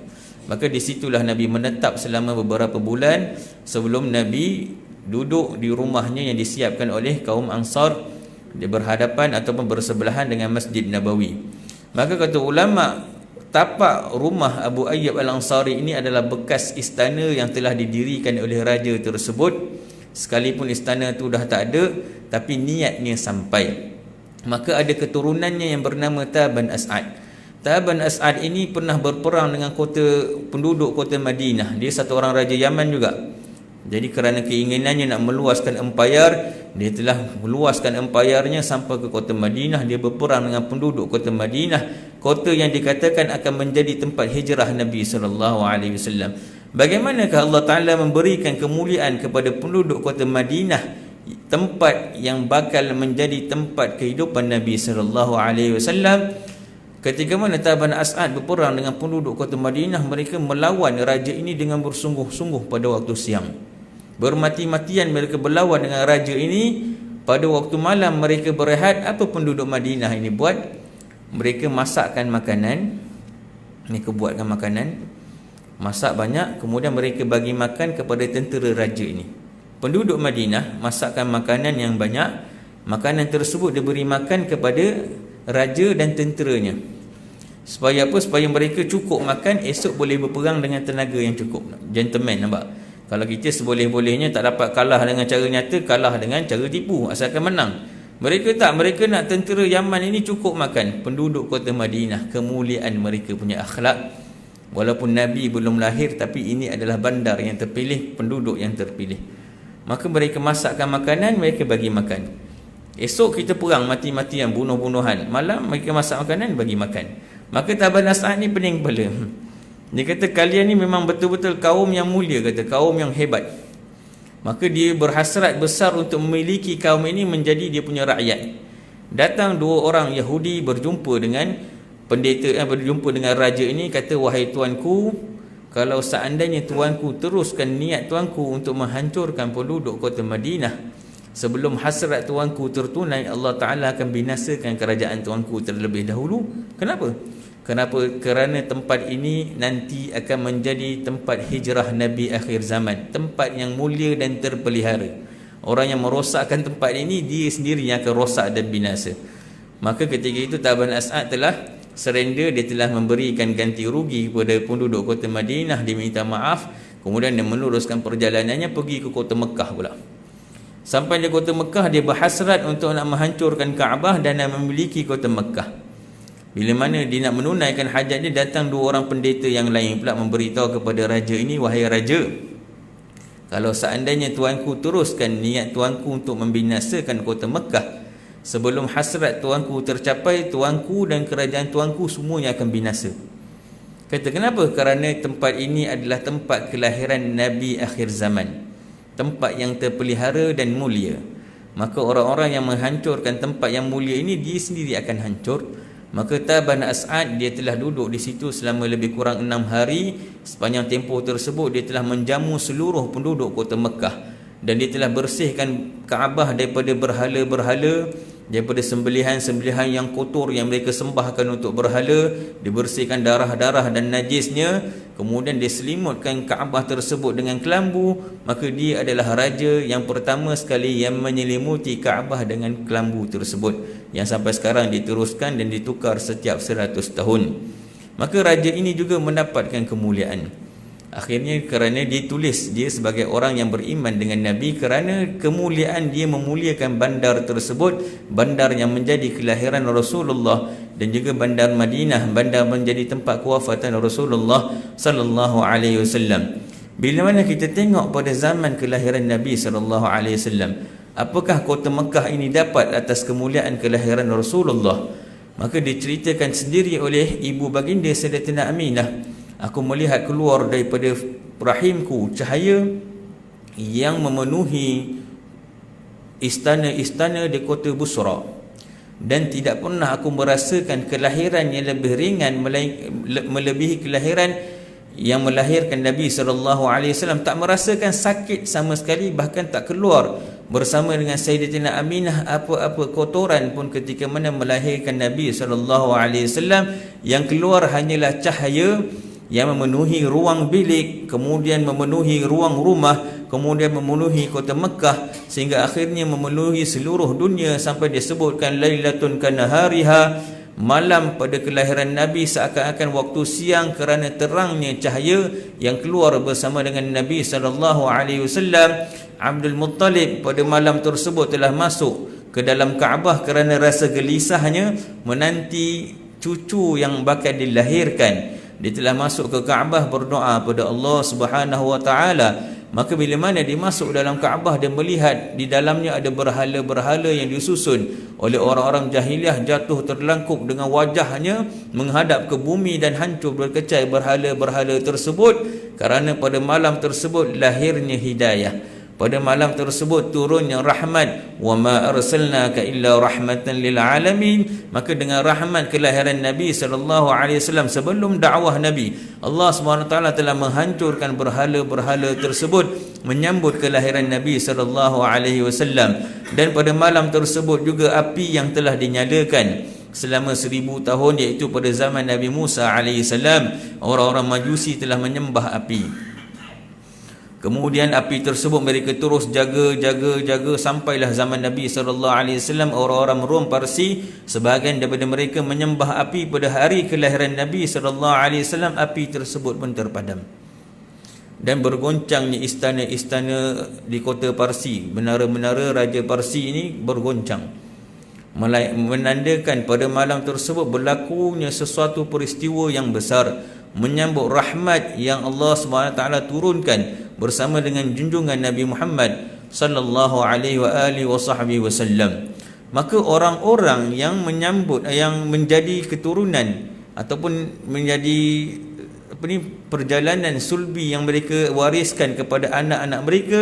Maka di situlah Nabi menetap selama beberapa bulan sebelum Nabi duduk di rumahnya yang disiapkan oleh kaum Ansar, dia berhadapan ataupun bersebelahan dengan Masjid Nabawi. Maka kata ulama, tapak rumah Abu Ayyub Al-Ansari ini adalah bekas istana yang telah didirikan oleh raja tersebut. Sekalipun istana itu dah tak ada, tapi niatnya sampai. Maka ada keturunannya yang bernama Taban As'ad. Taban As'ad ini pernah berperang dengan penduduk kota Madinah. Dia satu orang raja Yaman juga. Jadi kerana keinginannya nak meluaskan empayar, dia telah meluaskan empayarnya sampai ke kota Madinah. Dia berperang dengan penduduk kota Madinah, kota yang dikatakan akan menjadi tempat hijrah Nabi SAW. Bagaimanakah Allah Ta'ala memberikan kemuliaan kepada penduduk kota Madinah, tempat yang bakal menjadi tempat kehidupan Nabi SAW. Ketika mana Taban As'ad berperang dengan penduduk kota Madinah, mereka melawan raja ini dengan bersungguh-sungguh pada waktu siang. Bermati-matian mereka berlawan dengan raja ini. Pada waktu malam mereka berehat. Apa penduduk Madinah ini buat? Mereka masakkan makanan. Mereka buatkan makanan, masak banyak, kemudian mereka bagi makan kepada tentera raja ini. Penduduk Madinah masakkan makanan yang banyak. Makanan tersebut diberi makan kepada raja dan tenteranya. Supaya apa? Supaya mereka cukup makan, esok boleh berperang dengan tenaga yang cukup. Gentleman, nampak? Kalau kita seboleh-bolehnya tak dapat kalah dengan cara nyata, kalah dengan cara tipu, asalkan menang. Mereka tak, mereka nak tentera Yaman ini cukup makan. Penduduk kota Madinah, kemuliaan mereka punya akhlak. Walaupun Nabi belum lahir, tapi ini adalah bandar yang terpilih, penduduk yang terpilih. Maka mereka masakkan makanan, mereka bagi makan. Esok kita perang mati-matian, bunuh-bunuhan. Malam mereka masak makanan, bagi makan. Maka Taban As'ad ni pening kepala. Dia kata kalian ni memang betul-betul kaum yang mulia, kata kaum yang hebat. Maka dia berhasrat besar untuk memiliki kaum ini menjadi dia punya rakyat. Datang dua orang Yahudi berjumpa dengan pendeta, berjumpa dengan raja ini. Kata, wahai tuanku, kalau seandainya tuanku teruskan niat tuanku untuk menghancurkan penduduk kota Madinah, sebelum hasrat tuanku tertunai, Allah Ta'ala akan binasakan kerajaan tuanku terlebih dahulu. Kenapa? Kerana tempat ini nanti akan menjadi tempat hijrah Nabi akhir zaman, tempat yang mulia dan terpelihara. Orang yang merosakkan tempat ini, dia sendiri yang akan rosak dan binasa. Maka ketika itu Taban As'ad telah surrender, dia telah memberikan ganti rugi kepada penduduk kota Madinah, dia minta maaf, kemudian dia meneruskan perjalanannya pergi ke kota Mekah pula. Sampai di kota Mekah, dia berhasrat untuk nak menghancurkan Kaabah dan nak memiliki kota Mekah. Bila mana dia nak menunaikan hajat dia, datang dua orang pendeta yang lain pula memberitahu kepada raja ini, wahai raja, kalau seandainya tuanku teruskan niat tuanku untuk membinasakan kota Mekah, sebelum hasrat tuanku tercapai, tuanku dan kerajaan tuanku semuanya akan binasa. Kata, kenapa? Kerana tempat ini adalah tempat kelahiran Nabi akhir zaman, tempat yang terpelihara dan mulia. Maka orang-orang yang menghancurkan tempat yang mulia ini, dia sendiri akan hancur. Maka Taban As'ad, dia telah duduk di situ selama lebih kurang 6 hari. Sepanjang tempoh tersebut dia telah menjamu seluruh penduduk kota Mekah, dan dia telah bersihkan Kaabah daripada berhala-berhala, daripada sembelihan-sembelihan yang kotor yang mereka sembahkan untuk berhala. Dibersihkan darah-darah dan najisnya, kemudian diselimutkan Kaabah tersebut dengan kelambu. Maka dia adalah raja yang pertama sekali yang menyelimuti Kaabah dengan kelambu tersebut, yang sampai sekarang diteruskan dan ditukar setiap 100 tahun. Maka raja ini juga mendapatkan kemuliaan. Akhirnya kerana dia tulis dia sebagai orang yang beriman dengan Nabi, kerana kemuliaan dia memuliakan bandar tersebut, bandar yang menjadi kelahiran Rasulullah, dan juga bandar Madinah, bandar menjadi tempat kewafatan Rasulullah sallallahu alaihi wasallam. Bila mana kita tengok pada zaman kelahiran Nabi sallallahu alaihi wasallam, apakah kota Mekah ini dapat atas kemuliaan kelahiran Rasulullah? Maka diceritakan sendiri oleh ibu baginda Sayyidatina Aminah, aku melihat keluar daripada rahimku cahaya yang memenuhi istana-istana di kota Busra, dan tidak pernah aku merasakan kelahiran yang lebih ringan melebihi kelahiran yang melahirkan Nabi SAW. Tak merasakan sakit sama sekali, bahkan tak keluar bersama dengan Sayyidatina Aminah apa-apa kotoran pun ketika mana melahirkan Nabi SAW. Yang keluar hanyalah cahaya yang memenuhi ruang bilik, kemudian memenuhi ruang rumah, kemudian memenuhi kota Mekah, sehingga akhirnya memenuhi seluruh dunia, sampai disebutkan lailatun kanahariha, malam pada kelahiran Nabi seakan-akan waktu siang, kerana terangnya cahaya yang keluar bersama dengan Nabi SAW. Abdul Muttalib pada malam tersebut telah masuk ke dalam Kaabah kerana rasa gelisahnya menanti cucu yang bakal dilahirkan. Dia telah masuk ke Kaabah berdoa pada Allah Subhanahu wa taala. Maka bila mana dia masuk dalam Kaabah, dia melihat di dalamnya ada berhala-berhala yang disusun oleh orang-orang jahiliah, jatuh terlangkup dengan wajahnya menghadap ke bumi dan hancur berkecai berhala-berhala tersebut. Kerana pada malam tersebut lahirnya hidayah, pada malam tersebut turunnya rahmat, wa ma arsalnaka illa rahmatan lil alamin. Maka dengan rahmat kelahiran Nabi SAW, sebelum dakwah Nabi, Allah SWT telah menghancurkan berhala-berhala tersebut menyambut kelahiran Nabi SAW. Dan pada malam tersebut juga api yang telah dinyalakan selama 1000 tahun, iaitu pada zaman Nabi Musa AS, orang-orang Majusi telah menyembah api. Kemudian api tersebut mereka terus jaga sampailah zaman Nabi SAW. Orang-orang Rom Parsi, sebahagian daripada mereka menyembah api pada hari kelahiran Nabi SAW. Api tersebut pun terpadam, dan bergoncangnya istana-istana di kota Parsi. Menara-menara Raja Parsi ini bergoncang, menandakan pada malam tersebut berlakunya sesuatu peristiwa yang besar, menyambut rahmat yang Allah SWT turunkan bersama dengan junjungan Nabi Muhammad sallallahu alaihi wasallam. Maka orang-orang yang menyambut, yang menjadi keturunan ataupun menjadi perjalanan sulbi yang mereka wariskan kepada anak-anak mereka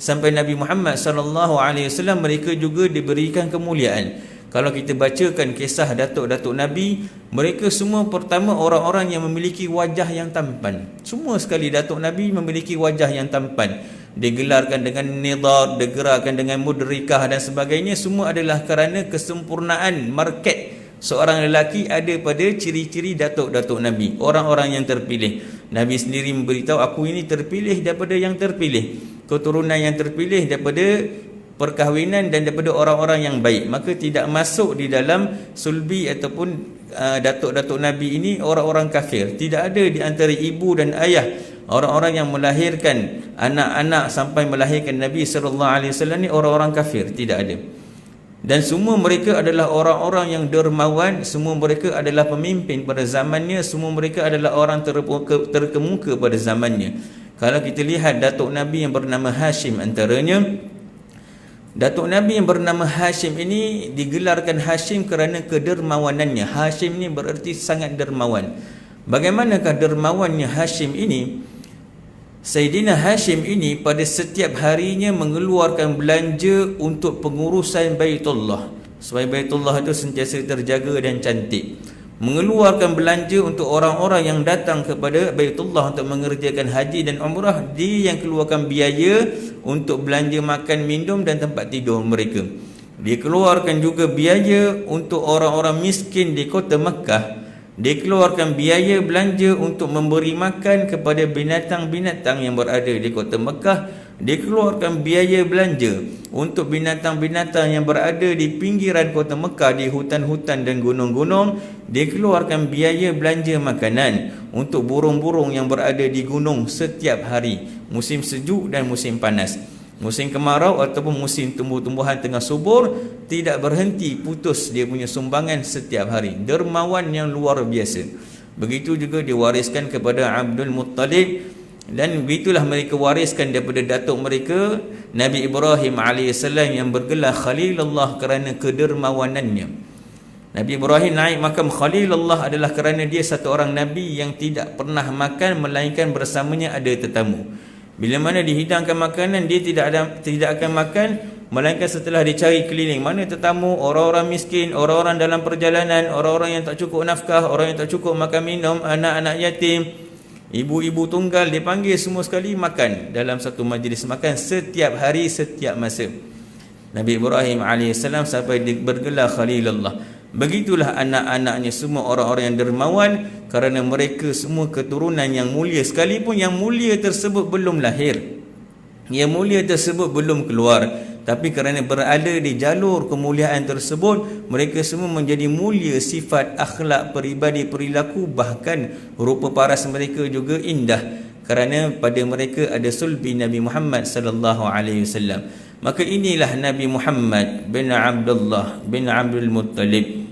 sampai Nabi Muhammad sallallahu alaihi wasallam, mereka juga diberikan kemuliaan. Kalau kita bacakan kisah datuk-datuk Nabi, mereka semua pertama orang-orang yang memiliki wajah yang tampan. Semua sekali datuk Nabi memiliki wajah yang tampan. Digelarkan dengan nidar, digerakkan dengan mudrikah dan sebagainya. Semua adalah kerana kesempurnaan market seorang lelaki ada pada ciri-ciri datuk-datuk Nabi, orang-orang yang terpilih. Nabi sendiri memberitahu, aku ini terpilih daripada yang terpilih, keturunan yang terpilih daripada perkahwinan dan daripada orang-orang yang baik. Maka tidak masuk di dalam sulbi ataupun datuk-datuk Nabi ini orang-orang kafir. Tidak ada di antara ibu dan ayah orang-orang yang melahirkan anak-anak sampai melahirkan Nabi SAW ni orang-orang kafir, tidak ada. Dan semua mereka adalah orang-orang yang dermawan, semua mereka adalah pemimpin pada zamannya, semua mereka adalah orang terkemuka pada zamannya. Kalau kita lihat Datuk Nabi yang bernama Hashim antaranya, Datuk Nabi yang bernama Hashim ini digelarkan Hashim kerana kedermawanannya. Hashim ni bererti sangat dermawan. Bagaimanakah dermawannya Hashim ini? Sayyidina Hashim ini pada setiap harinya mengeluarkan belanja untuk pengurusan Baitullah, supaya Baitullah itu sentiasa terjaga dan cantik. Mengeluarkan belanja untuk orang-orang yang datang kepada Baitullah untuk mengerjakan haji dan umrah. Dia yang keluarkan biaya untuk belanja makan, minum dan tempat tidur mereka. Dia keluarkan juga biaya untuk orang-orang miskin di kota Mekah. Dia keluarkan biaya belanja untuk memberi makan kepada binatang-binatang yang berada di kota Mekah. Dia keluarkan biaya belanja untuk binatang-binatang yang berada di pinggiran kota Mekah, di hutan-hutan dan gunung-gunung. Dia keluarkan biaya belanja makanan untuk burung-burung yang berada di gunung setiap hari, musim sejuk dan musim panas. Musim kemarau ataupun musim tumbuh-tumbuhan tengah subur, tidak berhenti putus dia punya sumbangan setiap hari. Dermawan yang luar biasa. Begitu juga diwariskan kepada Abdul Muttalib, dan begitulah mereka wariskan daripada datuk mereka Nabi Ibrahim AS yang bergelar Khalilullah kerana kedermawanannya. Nabi Ibrahim naik makam Khalilullah adalah kerana dia satu orang Nabi yang tidak pernah makan melainkan bersamanya ada tetamu. Bila mana dihidangkan makanan, dia tidak akan makan melainkan setelah dicari keliling. Mana tetamu, orang-orang miskin, orang-orang dalam perjalanan, orang-orang yang tak cukup nafkah, orang yang tak cukup makan minum, anak-anak yatim, ibu-ibu tunggal, dia panggil semua sekali makan dalam satu majlis makan setiap hari, setiap masa. Nabi Ibrahim AS sampai bergelar Khalilullah. Begitulah anak-anaknya semua orang-orang yang dermawan, kerana mereka semua keturunan yang mulia. Sekalipun yang mulia tersebut belum lahir, yang mulia tersebut belum keluar, tapi kerana berada di jalur kemuliaan tersebut, mereka semua menjadi mulia sifat, akhlak, peribadi, perilaku, bahkan rupa paras mereka juga indah, kerana pada mereka ada sulbi Nabi Muhammad sallallahu alaihi wasallam. Maka inilah Nabi Muhammad bin Abdullah bin Abdul Muttalib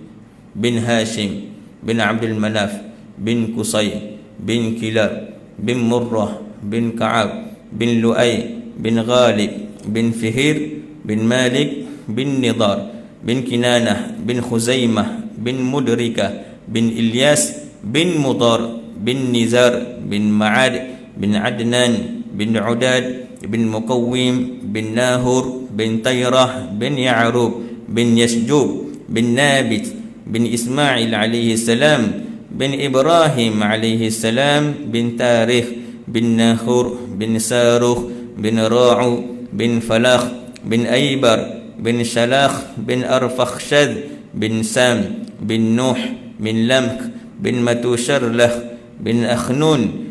bin Hashim bin Abdul Manaf bin Qusay bin Kilab bin Murrah bin Ka'ab bin Lu'ay bin Ghalib bin Fihir bin Malik bin Nidar bin Kinanah bin Khuzaimah bin Mudrikah bin Ilyas bin Mudar bin Nizar bin Ma'ad bin Adnan bin Udad bin Muqawwim bin Nahur bin Tayrah bin Ya'rub bin Yasjub bin Nabit bin Ismail alaihi salam bin Ibrahim alaihi salam bin Tarikh bin Nahur bin Saruh bin Ra'u bin Falakh bin Aybar bin Shalakh bin Arfakhshad bin Sam bin Nuh bin Lamk bin Matusharlah bin Akhnun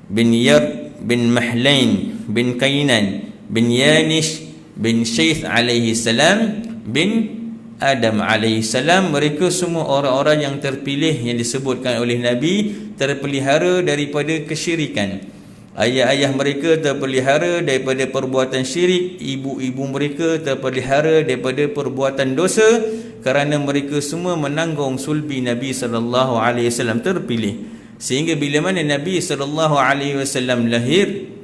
bin Yar bin Mahlain bin Kainan bin Yanish bin Syith alaihi salam bin Adam alaihi salam. Mereka semua orang-orang yang terpilih yang disebutkan oleh Nabi, terpelihara daripada kesyirikan. Ayah-ayah mereka terpelihara daripada perbuatan syirik, ibu-ibu mereka terpelihara daripada perbuatan dosa, kerana mereka semua menanggung sulbi Nabi sallallahu alaihi wasallam, terpilih. Sehingga bila mana Nabi sallallahu alaihi wasallam lahir,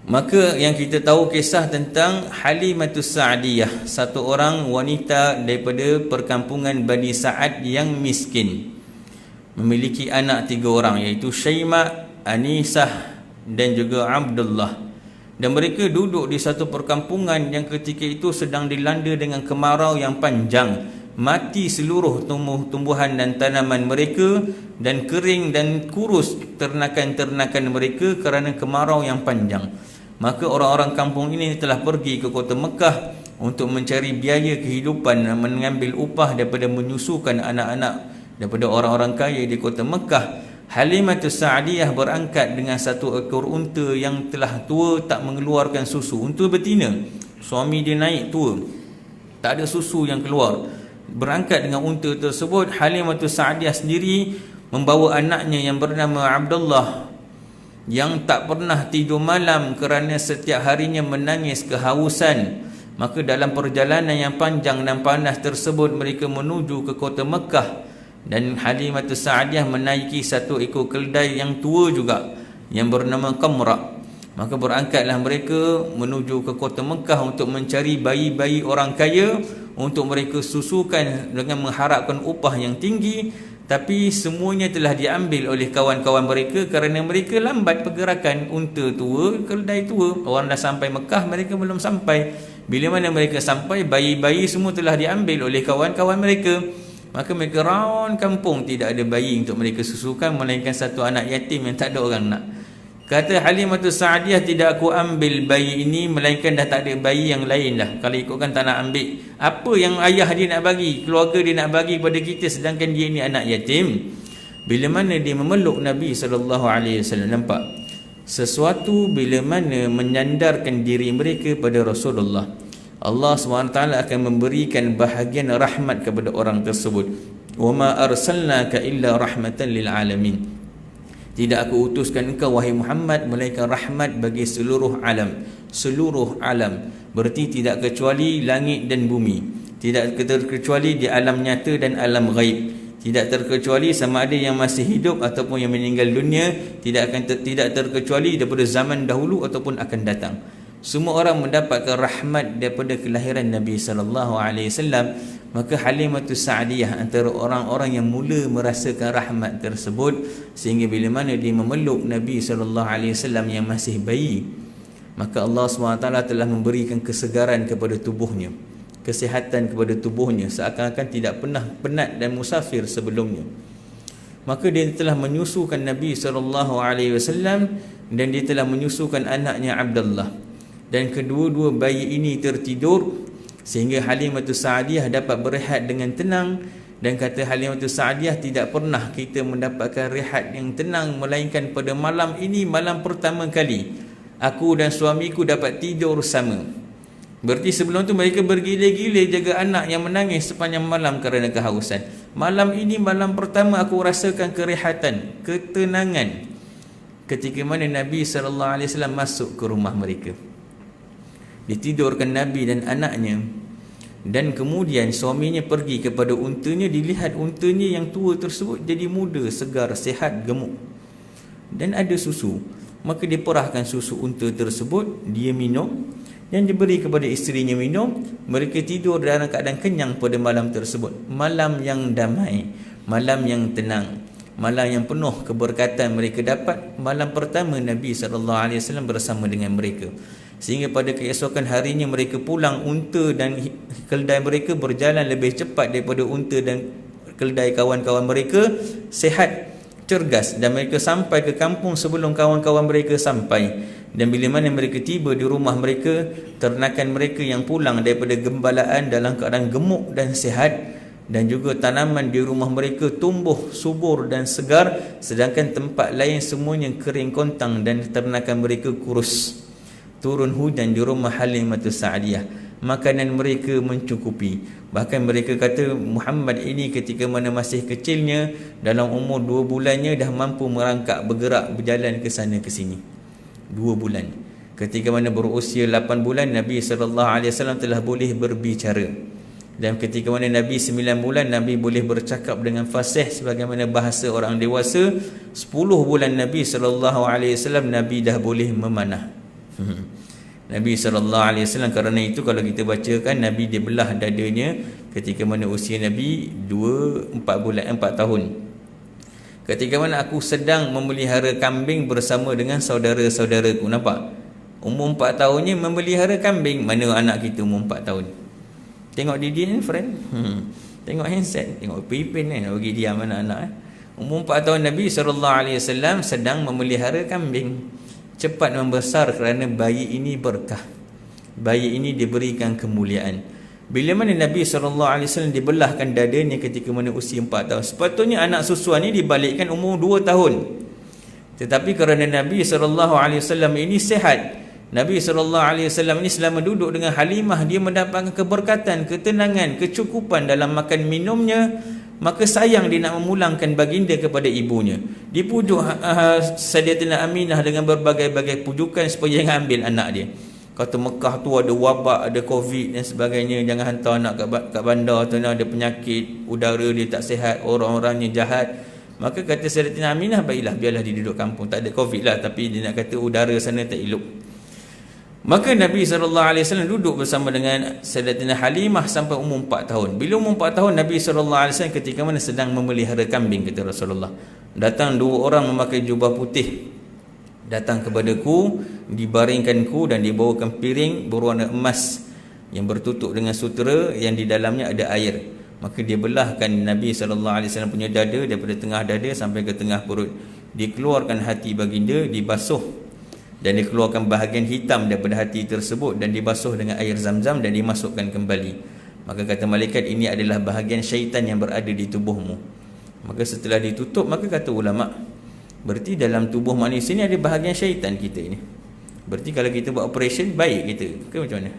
maka yang kita tahu kisah tentang Halimatus Sa'diyah, satu orang wanita daripada perkampungan Bani Sa'ad yang miskin, memiliki anak 3 orang, iaitu Syaima, Anisah dan juga Abdullah. Dan mereka duduk di satu perkampungan yang ketika itu sedang dilanda dengan kemarau yang panjang. Mati seluruh tumbuhan dan tanaman mereka, dan kering dan kurus ternakan-ternakan mereka kerana kemarau yang panjang. Maka orang-orang kampung ini telah pergi ke kota Mekah untuk mencari biaya kehidupan, mengambil upah daripada menyusukan anak-anak daripada orang-orang kaya di kota Mekah. Halimatus Sa'diyah berangkat dengan satu ekor unta yang telah tua, tak mengeluarkan susu. Unta betina, suami dia naik tua, tak ada susu yang keluar. Berangkat dengan unta tersebut, Halimatus Sa'diyah sendiri membawa anaknya yang bernama Abdullah, yang tak pernah tidur malam kerana setiap harinya menangis kehausan, Maka dalam perjalanan yang panjang dan panas tersebut, mereka menuju ke kota Mekah, dan Halimah Sa'diyah menaiki satu ekor keldai yang tua juga yang bernama Qamra. Maka berangkatlah mereka menuju ke kota Mekah untuk mencari bayi-bayi orang kaya untuk mereka susukan dengan mengharapkan upah yang tinggi. Tapi semuanya telah diambil oleh kawan-kawan mereka kerana mereka lambat pergerakan. Unta tua, keldai tua. Orang dah sampai Mekah, mereka belum sampai. Bila mana mereka sampai, bayi-bayi semua telah diambil oleh kawan-kawan mereka. Maka mereka round kampung, tidak ada bayi untuk mereka susukan, melainkan satu anak yatim yang tak ada orang nak. Kata Halimah Sa'diyah, tidak aku ambil bayi ini, melainkan dah tak ada bayi yang lain dah. Kalau ikutkan tak nak ambil. Apa yang ayah dia nak bagi, keluarga dia nak bagi pada kita, sedangkan dia ni anak yatim. Bila mana dia memeluk Nabi SAW, nampak? Sesuatu bila mana menyandarkan diri mereka pada Rasulullah, Allah SWT akan memberikan bahagian rahmat kepada orang tersebut. وَمَا أَرْسَلْنَاكَ إِلَّا رَحْمَةً لِلْعَالَمِينَ. Tidak aku utuskan engkau wahai Muhammad melainkan rahmat bagi seluruh alam. Seluruh alam berarti tidak kecuali langit dan bumi, tidak terkecuali di alam nyata dan alam ghaib, tidak terkecuali sama ada yang masih hidup ataupun yang meninggal dunia, tidak terkecuali daripada zaman dahulu ataupun akan datang. Semua orang mendapatkan rahmat daripada kelahiran Nabi SAW. Maka Halimah Sa'diyah antara orang-orang yang mula merasakan rahmat tersebut, sehingga bila mana dia memeluk Nabi SAW yang masih bayi, maka Allah SWT telah memberikan kesegaran kepada tubuhnya, kesihatan kepada tubuhnya, seakan-akan tidak pernah penat dan musafir sebelumnya. Maka dia telah menyusukan Nabi SAW, dan dia telah menyusukan anaknya Abdullah, dan kedua-dua bayi ini tertidur, sehingga Halimah Sa'diyah dapat berehat dengan tenang. Dan kata Halimah Sa'diyah, tidak pernah kita mendapatkan rehat yang tenang melainkan pada malam ini, malam pertama kali aku dan suamiku dapat tidur sama. Berarti sebelum tu mereka bergila-gila jaga anak yang menangis sepanjang malam kerana kehausan. Malam ini malam pertama aku rasakan kerehatan, ketenangan ketika mana Nabi SAW masuk ke rumah mereka. Ditidurkan Nabi dan anaknya, dan kemudian suaminya pergi kepada untanya. Dilihat untanya yang tua tersebut jadi muda, segar, sihat, gemuk, dan ada susu. Maka diperahkan susu unta tersebut, dia minum, dan diberi kepada isterinya minum. Mereka tidur dalam keadaan kenyang pada malam tersebut. Malam yang damai, malam yang tenang, malam yang penuh keberkatan mereka dapat. Malam pertama Nabi SAW bersama dengan mereka. Sehingga pada keesokan harinya mereka pulang. Unta dan keldai mereka berjalan lebih cepat daripada unta dan keldai kawan-kawan mereka, sehat, cergas, dan mereka sampai ke kampung sebelum kawan-kawan mereka sampai. Dan bila mana mereka tiba di rumah mereka, ternakan mereka yang pulang daripada gembalaan dalam keadaan gemuk dan sehat, dan juga tanaman di rumah mereka tumbuh subur dan segar, sedangkan tempat lain semuanya kering kontang dan ternakan mereka kurus. Turun hujan di rumah Halimah Sa'diyah, makanan mereka mencukupi. Bahkan mereka kata Muhammad ini ketika mana masih kecilnya, dalam umur 2 bulannya dah mampu merangkak, bergerak, berjalan ke sana ke sini. 2 bulan. Ketika mana berusia 8 bulan, Nabi SAW telah boleh berbicara. Dan ketika mana Nabi 9 bulan, Nabi boleh bercakap dengan fasih sebagaimana bahasa orang dewasa. 10 bulan Nabi SAW, Nabi dah boleh memanah. Nabi SAW, kerana itu kalau kita bacakan, Nabi dibelah dadanya ketika mana usia Nabi 4 tahun. Ketika mana aku sedang memelihara kambing bersama dengan saudara-saudaraku. Nampak? Umur 4 tahunnya memelihara kambing. Mana anak kita umur 4 tahun? Tengok Didi ni friend. Tengok handset, tengok pipin ni, nak bagi diam anak-anak. Umur 4 tahun Nabi SAW sedang memelihara kambing. Cepat membesar kerana bayi ini berkah. Bayi ini diberikan kemuliaan. Bila mana Nabi SAW dibelahkan dadanya ketika mana usia 4 tahun. Sepatutnya anak susuan ini dibalikkan umur 2 tahun. Tetapi kerana Nabi SAW ini sehat, Nabi SAW ini selama duduk dengan Halimah, dia mendapatkan keberkatan, ketenangan, kecukupan dalam makan minumnya. Maka sayang dia nak memulangkan baginda kepada ibunya. Dipujuk Sayyidatina Aminah dengan berbagai-bagai pujukan supaya jangan ambil anak dia. Kata Mekah tu ada wabak, ada covid dan sebagainya, jangan hantar anak kat bandar tu, ada penyakit, udara dia tak sihat, orang-orangnya jahat. Maka kata Sayyidatina Aminah, baiklah biarlah dia duduk kampung, tak ada covid lah, tapi dia nak kata udara sana tak elok. Maka Nabi SAW duduk bersama dengan Sayyidatina Halimah sampai umur 4 tahun. Bila umur 4 tahun, Nabi SAW ketika mana sedang memelihara kambing, kata Rasulullah, datang 2 orang memakai jubah putih, datang kepadaku, dibaringkanku dan dibawakan piring berwarna emas yang bertutup dengan sutera yang di dalamnya ada air. Maka dia belahkan Nabi SAW punya dada daripada tengah dada sampai ke tengah perut. Dikeluarkan hati baginda, dibasuh, dan dikeluarkan bahagian hitam daripada hati tersebut dan dibasuh dengan air zam-zam dan dimasukkan kembali. Maka kata malaikat, ini adalah bahagian syaitan yang berada di tubuhmu. Maka setelah ditutup, maka kata ulama', berarti dalam tubuh manusia ni ada bahagian syaitan kita ni. Berarti kalau kita buat operation, baik kita ke macam mana?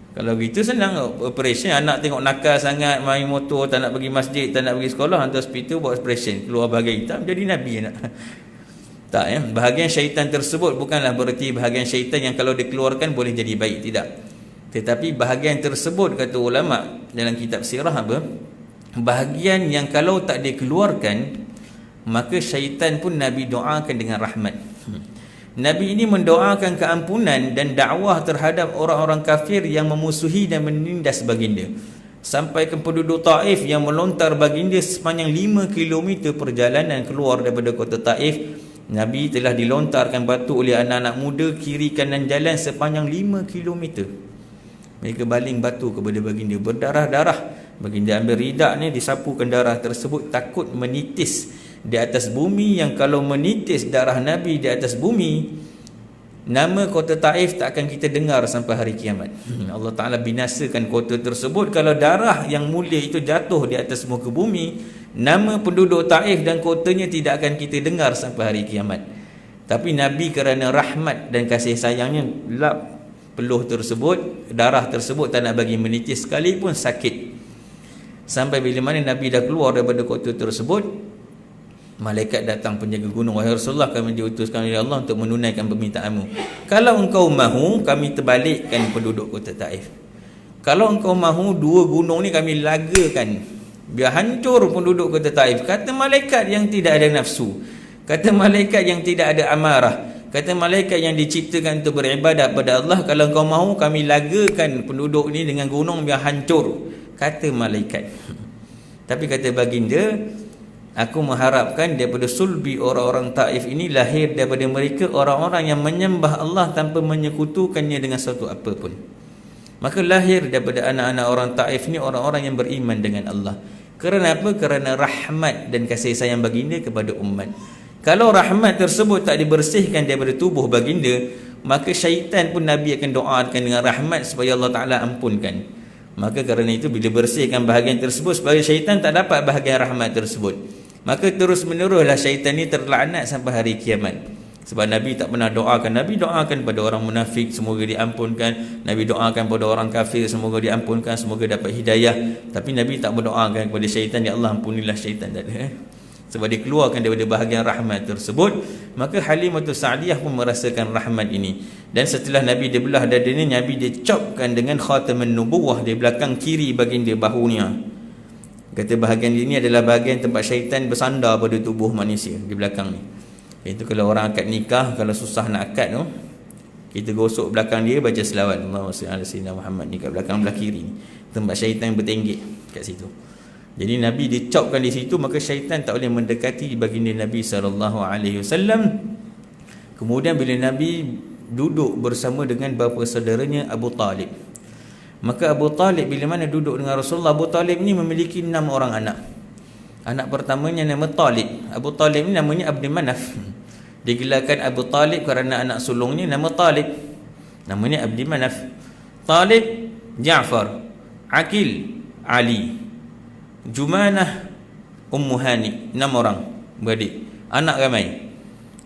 Kalau gitu senang operation. Anak tengok nakal sangat, main motor, tak nak pergi masjid, tak nak pergi sekolah, hantar hospital buat operation, keluar bahagian hitam, jadi Nabi nak. Tak ya, bahagian syaitan tersebut bukanlah berarti bahagian syaitan yang kalau dikeluarkan boleh jadi baik, tidak. Tetapi bahagian tersebut, kata ulama dalam kitab sirah apa? Bahagian yang kalau tak dikeluarkan, maka syaitan pun Nabi doakan dengan rahmat. Nabi ini mendoakan keampunan dan dakwah terhadap orang-orang kafir yang memusuhi dan menindas baginda. Sampai ke penduduk Taif yang melontar baginda sepanjang 5 km perjalanan keluar daripada kota Taif. Nabi telah dilontarkan batu oleh anak-anak muda kiri kanan jalan sepanjang 5 km. Mereka baling batu kepada baginda, berdarah-darah. Baginda ambil ridak ni, disapukan darah tersebut, takut menitis di atas bumi, yang kalau menitis darah Nabi di atas bumi, nama kota Taif tak akan kita dengar sampai hari kiamat. Allah Ta'ala binasakan kota tersebut. Kalau darah yang mulia itu jatuh di atas muka bumi, nama penduduk Taif dan kotanya tidak akan kita dengar sampai hari kiamat. Tapi Nabi kerana rahmat dan kasih sayangnya lap peluh tersebut, darah tersebut tak nak bagi menitis sekalipun sakit. Sampai bila mana Nabi dah keluar daripada kota tersebut, malaikat datang penjaga gunung, wahai Rasulullah, kami diutuskan oleh Allah untuk menunaikan permintaanmu. Kalau engkau mahu, kami terbalikkan penduduk kota Taif. Kalau engkau mahu, 2 gunung ni kami lagakan, biar hancur penduduk kota Taif. Kata malaikat yang tidak ada nafsu, kata malaikat yang tidak ada amarah, kata malaikat yang diciptakan untuk beribadat pada Allah, kalau engkau mahu, kami lagakan penduduk ni dengan gunung biar hancur, kata malaikat. Tapi kata baginda, aku mengharapkan daripada sulbi orang-orang Taif ini lahir daripada mereka orang-orang yang menyembah Allah tanpa menyekutukannya dengan sesuatu apa pun. Maka lahir daripada anak-anak orang Taif ni orang-orang yang beriman dengan Allah. Kerana apa? Kerana rahmat dan kasih sayang baginda kepada umat. Kalau rahmat tersebut tak dibersihkan daripada tubuh baginda, maka syaitan pun Nabi akan doakan dengan rahmat supaya Allah Ta'ala ampunkan. Maka kerana itu bila bersihkan bahagian tersebut, supaya syaitan tak dapat bahagian rahmat tersebut, maka terus meneruslah syaitan ni terlaknat sampai hari kiamat. Sebab Nabi tak pernah doakan. Nabi doakan pada orang munafik semoga diampunkan, Nabi doakan pada orang kafir semoga diampunkan, semoga dapat hidayah. Tapi Nabi tak berdoakan kepada syaitan, ya Allah ampunilah syaitan, tak ada. Sebab dikeluarkan daripada bahagian rahmat tersebut. Maka Halimatus Sa'diyah pun merasakan rahmat ini. Dan setelah Nabi dia belah dadanya, Nabi dia copkan dengan khataman nubuwah di belakang kiri baginda bahunya. Kata bahagian ini adalah bahagian tempat syaitan bersandar pada tubuh manusia, di belakang ni. Itu kalau orang akad nikah, kalau susah nak akad tu, kita gosok belakang dia, baca selawat Allahumma salli ala sayyidina Muhammad ni kat belakang belah kiri ni. Tempat syaitan bertenggek kat situ. Jadi Nabi dicopkan di situ, maka syaitan tak boleh mendekati baginda Nabi SAW. Kemudian bila Nabi duduk bersama dengan bapa saudaranya Abu Talib, maka Abu Talib bila mana duduk dengan Rasulullah, Abu Talib ni memiliki 6 orang anak. Anak pertamanya nama Talib. Abu Talib ni namanya Abdul Manaf. Digelarkan Abu Talib kerana anak sulungnya nama Talib, namanya Abdul Manaf. Talib, Ja'far, Aqil, Ali, Jumanah, Ummu Hani. 6 orang beradik, anak ramai.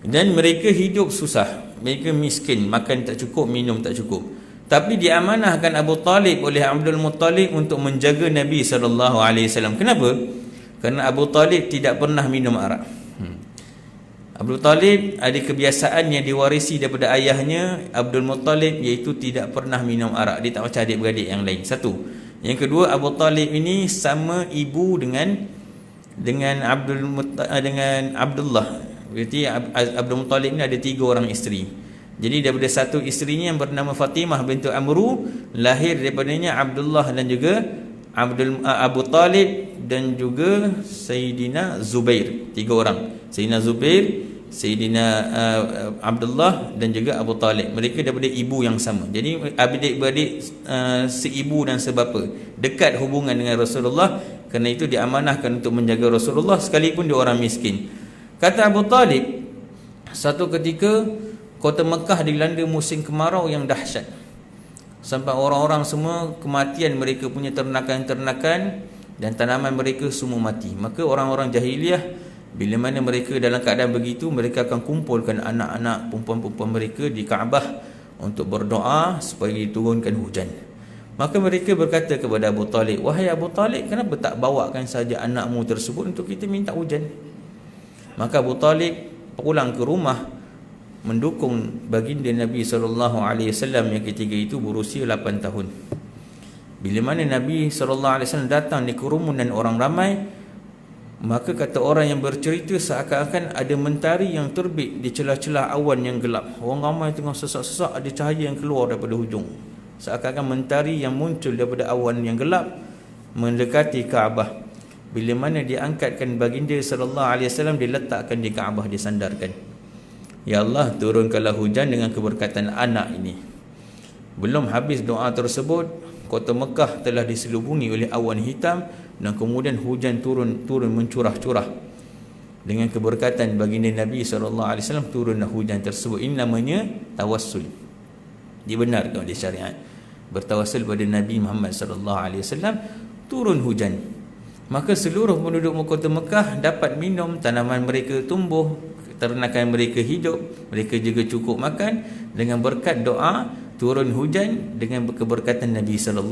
Dan mereka hidup susah, mereka miskin, makan tak cukup, minum tak cukup. Tapi diamanahkan Abu Talib oleh Abdul Muttalib untuk menjaga Nabi SAW. Kenapa? Kerana Abu Talib tidak pernah minum arak. Abdul Talib ada kebiasaan yang diwarisi daripada ayahnya Abdul Muttalib, iaitu tidak pernah minum arak. Dia tak macam adik-beradik yang lain. Satu. Yang kedua, Abu Talib ini sama ibu dengan Abdullah. Berarti Abdul Muttalib ini ada 3 orang isteri. Jadi daripada satu isterinya yang bernama Fatimah bintu Amru, lahir daripadanya Abdullah dan juga Abu Talib dan juga Sayyidina Zubair. 3 orang. Sayyidina Zubair, Sayyidina Abdullah dan juga Abu Talib. Mereka daripada ibu yang sama. Jadi adik-beradik seibu dan sebapa. Dekat hubungan dengan Rasulullah. Kerana itu diamanahkan untuk menjaga Rasulullah sekalipun dia orang miskin. Kata Abu Talib, satu ketika kota Mekah dilanda musim kemarau yang dahsyat. Sampai orang-orang semua kematian mereka punya ternakan-ternakan dan tanaman mereka semua mati. Maka orang-orang jahiliah, bila mana mereka dalam keadaan begitu, mereka akan kumpulkan anak-anak perempuan-perempuan mereka di Kaabah untuk berdoa supaya diturunkan hujan. Maka mereka berkata kepada Abu Talib, wahai Abu Talib, kenapa tak bawakan saja anakmu tersebut untuk kita minta hujan? Maka Abu Talib pulang ke rumah mendukung baginda Nabi SAW yang ketiga itu berusia 8 tahun. Bila mana Nabi SAW datang di kerumunan orang ramai, maka kata orang yang bercerita seakan-akan ada mentari yang terbit di celah-celah awan yang gelap. Orang ramai tengah sesak-sesak, ada cahaya yang keluar daripada hujung. Seakan-akan mentari yang muncul daripada awan yang gelap mendekati Kaabah. Bila mana diangkatkan baginda SAW, diletakkan di Kaabah, disandarkan. Ya Allah, turunkanlah hujan dengan keberkatan anak ini. Belum habis doa tersebut, kota Mekah telah diselubungi oleh awan hitam dan kemudian hujan turun mencurah-curah. Dengan keberkatan baginda Nabi SAW, turunlah hujan tersebut. Ini namanya tawassul. Dibenarkan oleh syariat. Bertawassul pada Nabi Muhammad SAW, turun hujan. Maka seluruh penduduk kota Mekah dapat minum, tanaman mereka tumbuh, ternakan mereka hidup, mereka juga cukup makan. Dengan berkat doa, turun hujan dengan keberkatan Nabi SAW.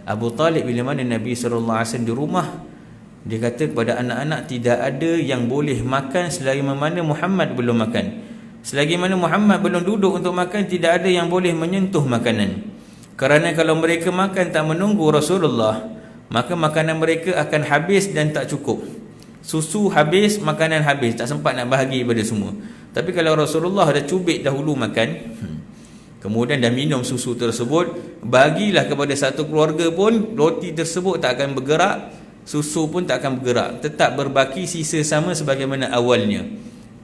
Abu Talib bila mana Nabi SAW di rumah, dia kata kepada anak-anak, tidak ada yang boleh makan selagi mana Muhammad belum makan. Selagi mana Muhammad belum duduk untuk makan, tidak ada yang boleh menyentuh makanan. Kerana kalau mereka makan tak menunggu Rasulullah, maka makanan mereka akan habis dan tak cukup. Susu habis, makanan habis, tak sempat nak bahagi pada semua. Tapi kalau Rasulullah dah cubit dahulu makan, kemudian dah minum susu tersebut, bagilah kepada satu keluarga pun, roti tersebut tak akan bergerak, susu pun tak akan bergerak, tetap berbaki sisa sama sebagaimana awalnya.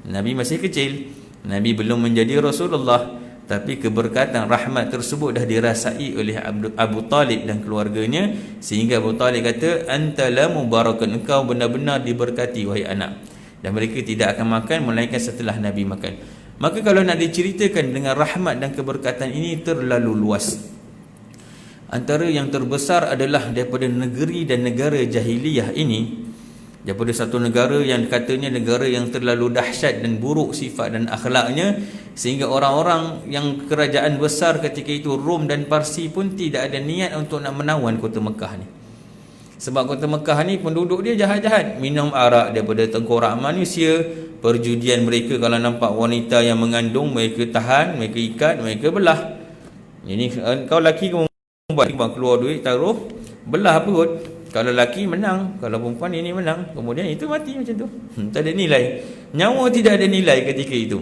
Nabi masih kecil, Nabi belum menjadi Rasulullah, tapi keberkatan rahmat tersebut dah dirasai oleh Abu Talib dan keluarganya, sehingga Abu Talib kata, anta la mubarakun, engkau benar-benar diberkati wahai anak. Dan mereka tidak akan makan melainkan setelah Nabi makan. Maka kalau nak diceritakan dengan rahmat dan keberkatan ini terlalu luas. Antara yang terbesar adalah daripada negeri dan negara jahiliyah ini, daripada satu negara yang katanya negara yang terlalu dahsyat dan buruk sifat dan akhlaknya, sehingga orang-orang yang kerajaan besar ketika itu, Rom dan Parsi pun tidak ada niat untuk nak menawan kota Mekah ni. Sebab kota Mekah ni penduduk dia jahat-jahat, minum arak daripada tengkorak manusia, perjudian mereka, kalau nampak wanita yang mengandung, mereka tahan, mereka ikat, mereka belah. Jadi kau lelaki kau keluar duit taruh, belah perut. Kalau lelaki menang, kalau perempuan ini menang, kemudian itu mati macam tu. Tak ada nilai. Nyawa tidak ada nilai ketika itu.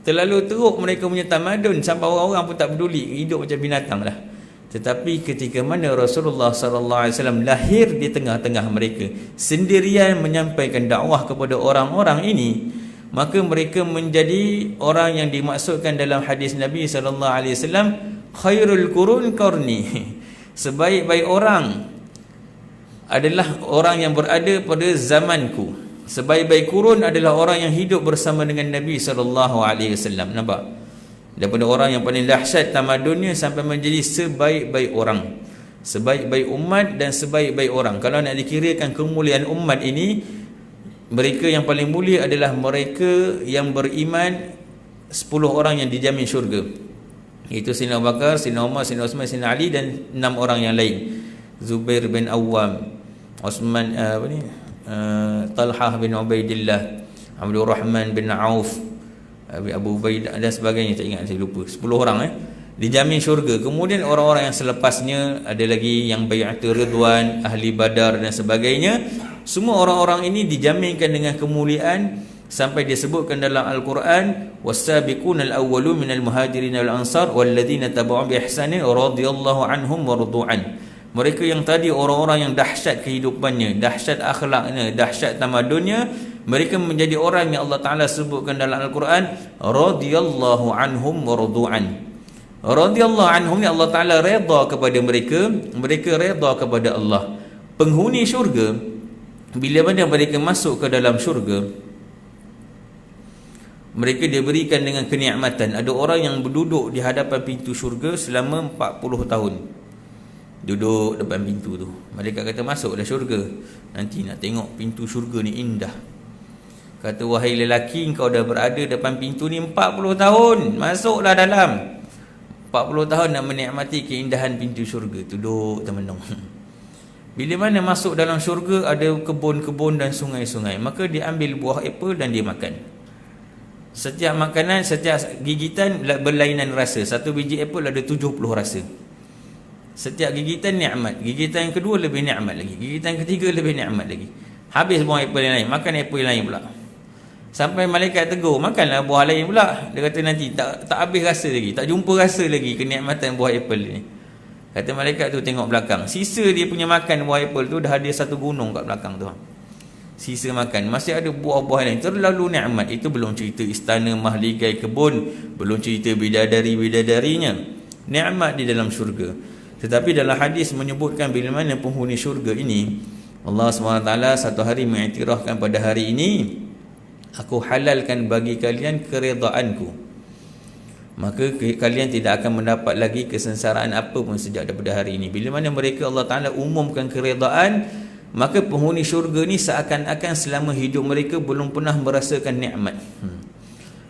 Terlalu teruk mereka punya tamadun sampai orang-orang pun tak peduli, hidup macam binatang lah. Tetapi ketika mana Rasulullah SAW lahir di tengah-tengah mereka, sendirian menyampaikan dakwah kepada orang-orang ini, maka mereka menjadi orang yang dimaksudkan dalam hadis Nabi SAW, khairul qurun qarni. Sebaik-baik orang adalah orang yang berada pada zamanku. Sebaik-baik kurun adalah orang yang hidup bersama dengan Nabi SAW. Nampak? Daripada orang yang paling dahsyat tamadunnya sampai menjadi sebaik-baik orang, sebaik-baik umat dan sebaik-baik orang. Kalau nak dikirakan kemuliaan umat ini, mereka yang paling mulia adalah mereka yang beriman 10 orang yang dijamin syurga. Itu Sayyidina Abu Bakar, Sayyidina Umar, Sayyidina Uthman, Sayyidina Ali dan 6 orang yang lain. Zubair bin Awam, Osman Talhah bin Ubaidillah, Abdul Rahman bin Auf, Abu Ubaidah dan sebagainya, tak ingat, saya lupa, 10 orang dijamin syurga. Kemudian orang-orang yang selepasnya, ada lagi yang bai'atul ridwan, ahli badar dan sebagainya, semua orang-orang ini dijaminkan dengan kemuliaan sampai disebutkan dalam Al-Quran, was-sabiqunal awwalun minal muhajirin wal ansar walladzina tabi'u bi ihsanin radhiyallahu anhum wa radu'an. Mereka yang tadi orang-orang yang dahsyat kehidupannya, dahsyat akhlaknya, dahsyat tamadunnya, mereka menjadi orang yang Allah Ta'ala sebutkan dalam Al-Quran, radhiyallahu anhum wa radu'an. Radhiyallahu anhum ni Allah Ta'ala redha kepada mereka, mereka redha kepada Allah. Penghuni syurga, bila mana mereka masuk ke dalam syurga, mereka diberikan dengan kenikmatan. Ada orang yang berduduk di hadapan pintu syurga selama 40 tahun. Duduk depan pintu tu. Malaikat kata, masuklah syurga. Nanti nak tengok pintu syurga ni indah. Kata, wahai lelaki, kau dah berada depan pintu ni 40 tahun. Masuklah dalam. 40 tahun nak menikmati keindahan pintu syurga. Duduk termenung. Bila mana masuk dalam syurga, ada kebun-kebun dan sungai-sungai. Maka dia ambil buah apple dan dia makan. Setiap makanan, setiap gigitan berlainan rasa. Satu biji apple ada 70 rasa. Setiap gigitan nikmat. Gigitan yang kedua lebih nikmat lagi. Gigitan yang ketiga lebih nikmat lagi. Habis buah apple yang lain, makan apple yang lain pula. Sampai malaikat tegur, makanlah buah lain pula. Dia kata nanti tak habis rasa lagi, tak jumpa rasa lagi kenikmatan buah apple ni. Kata malaikat tu, tengok belakang, sisa dia punya makan buah apple tu dah ada satu gunung kat belakang tu. Sisa makan, masih ada buah-buah lain, terlalu nikmat. Itu belum cerita istana, mahligai, kebun, belum cerita bidadari-bidadarinya. Nikmat di dalam syurga. Tetapi dalam hadis menyebutkan bila mana penghuni syurga ini, Allah SWT satu hari mengiktirafkan, pada hari ini aku halalkan bagi kalian keredaanku, maka kalian tidak akan mendapat lagi kesengsaraan apa pun sejak daripada hari ini. Bila mana mereka Allah Ta'ala umumkan keredaan, maka penghuni syurga ni seakan-akan selama hidup mereka belum pernah merasakan nikmat.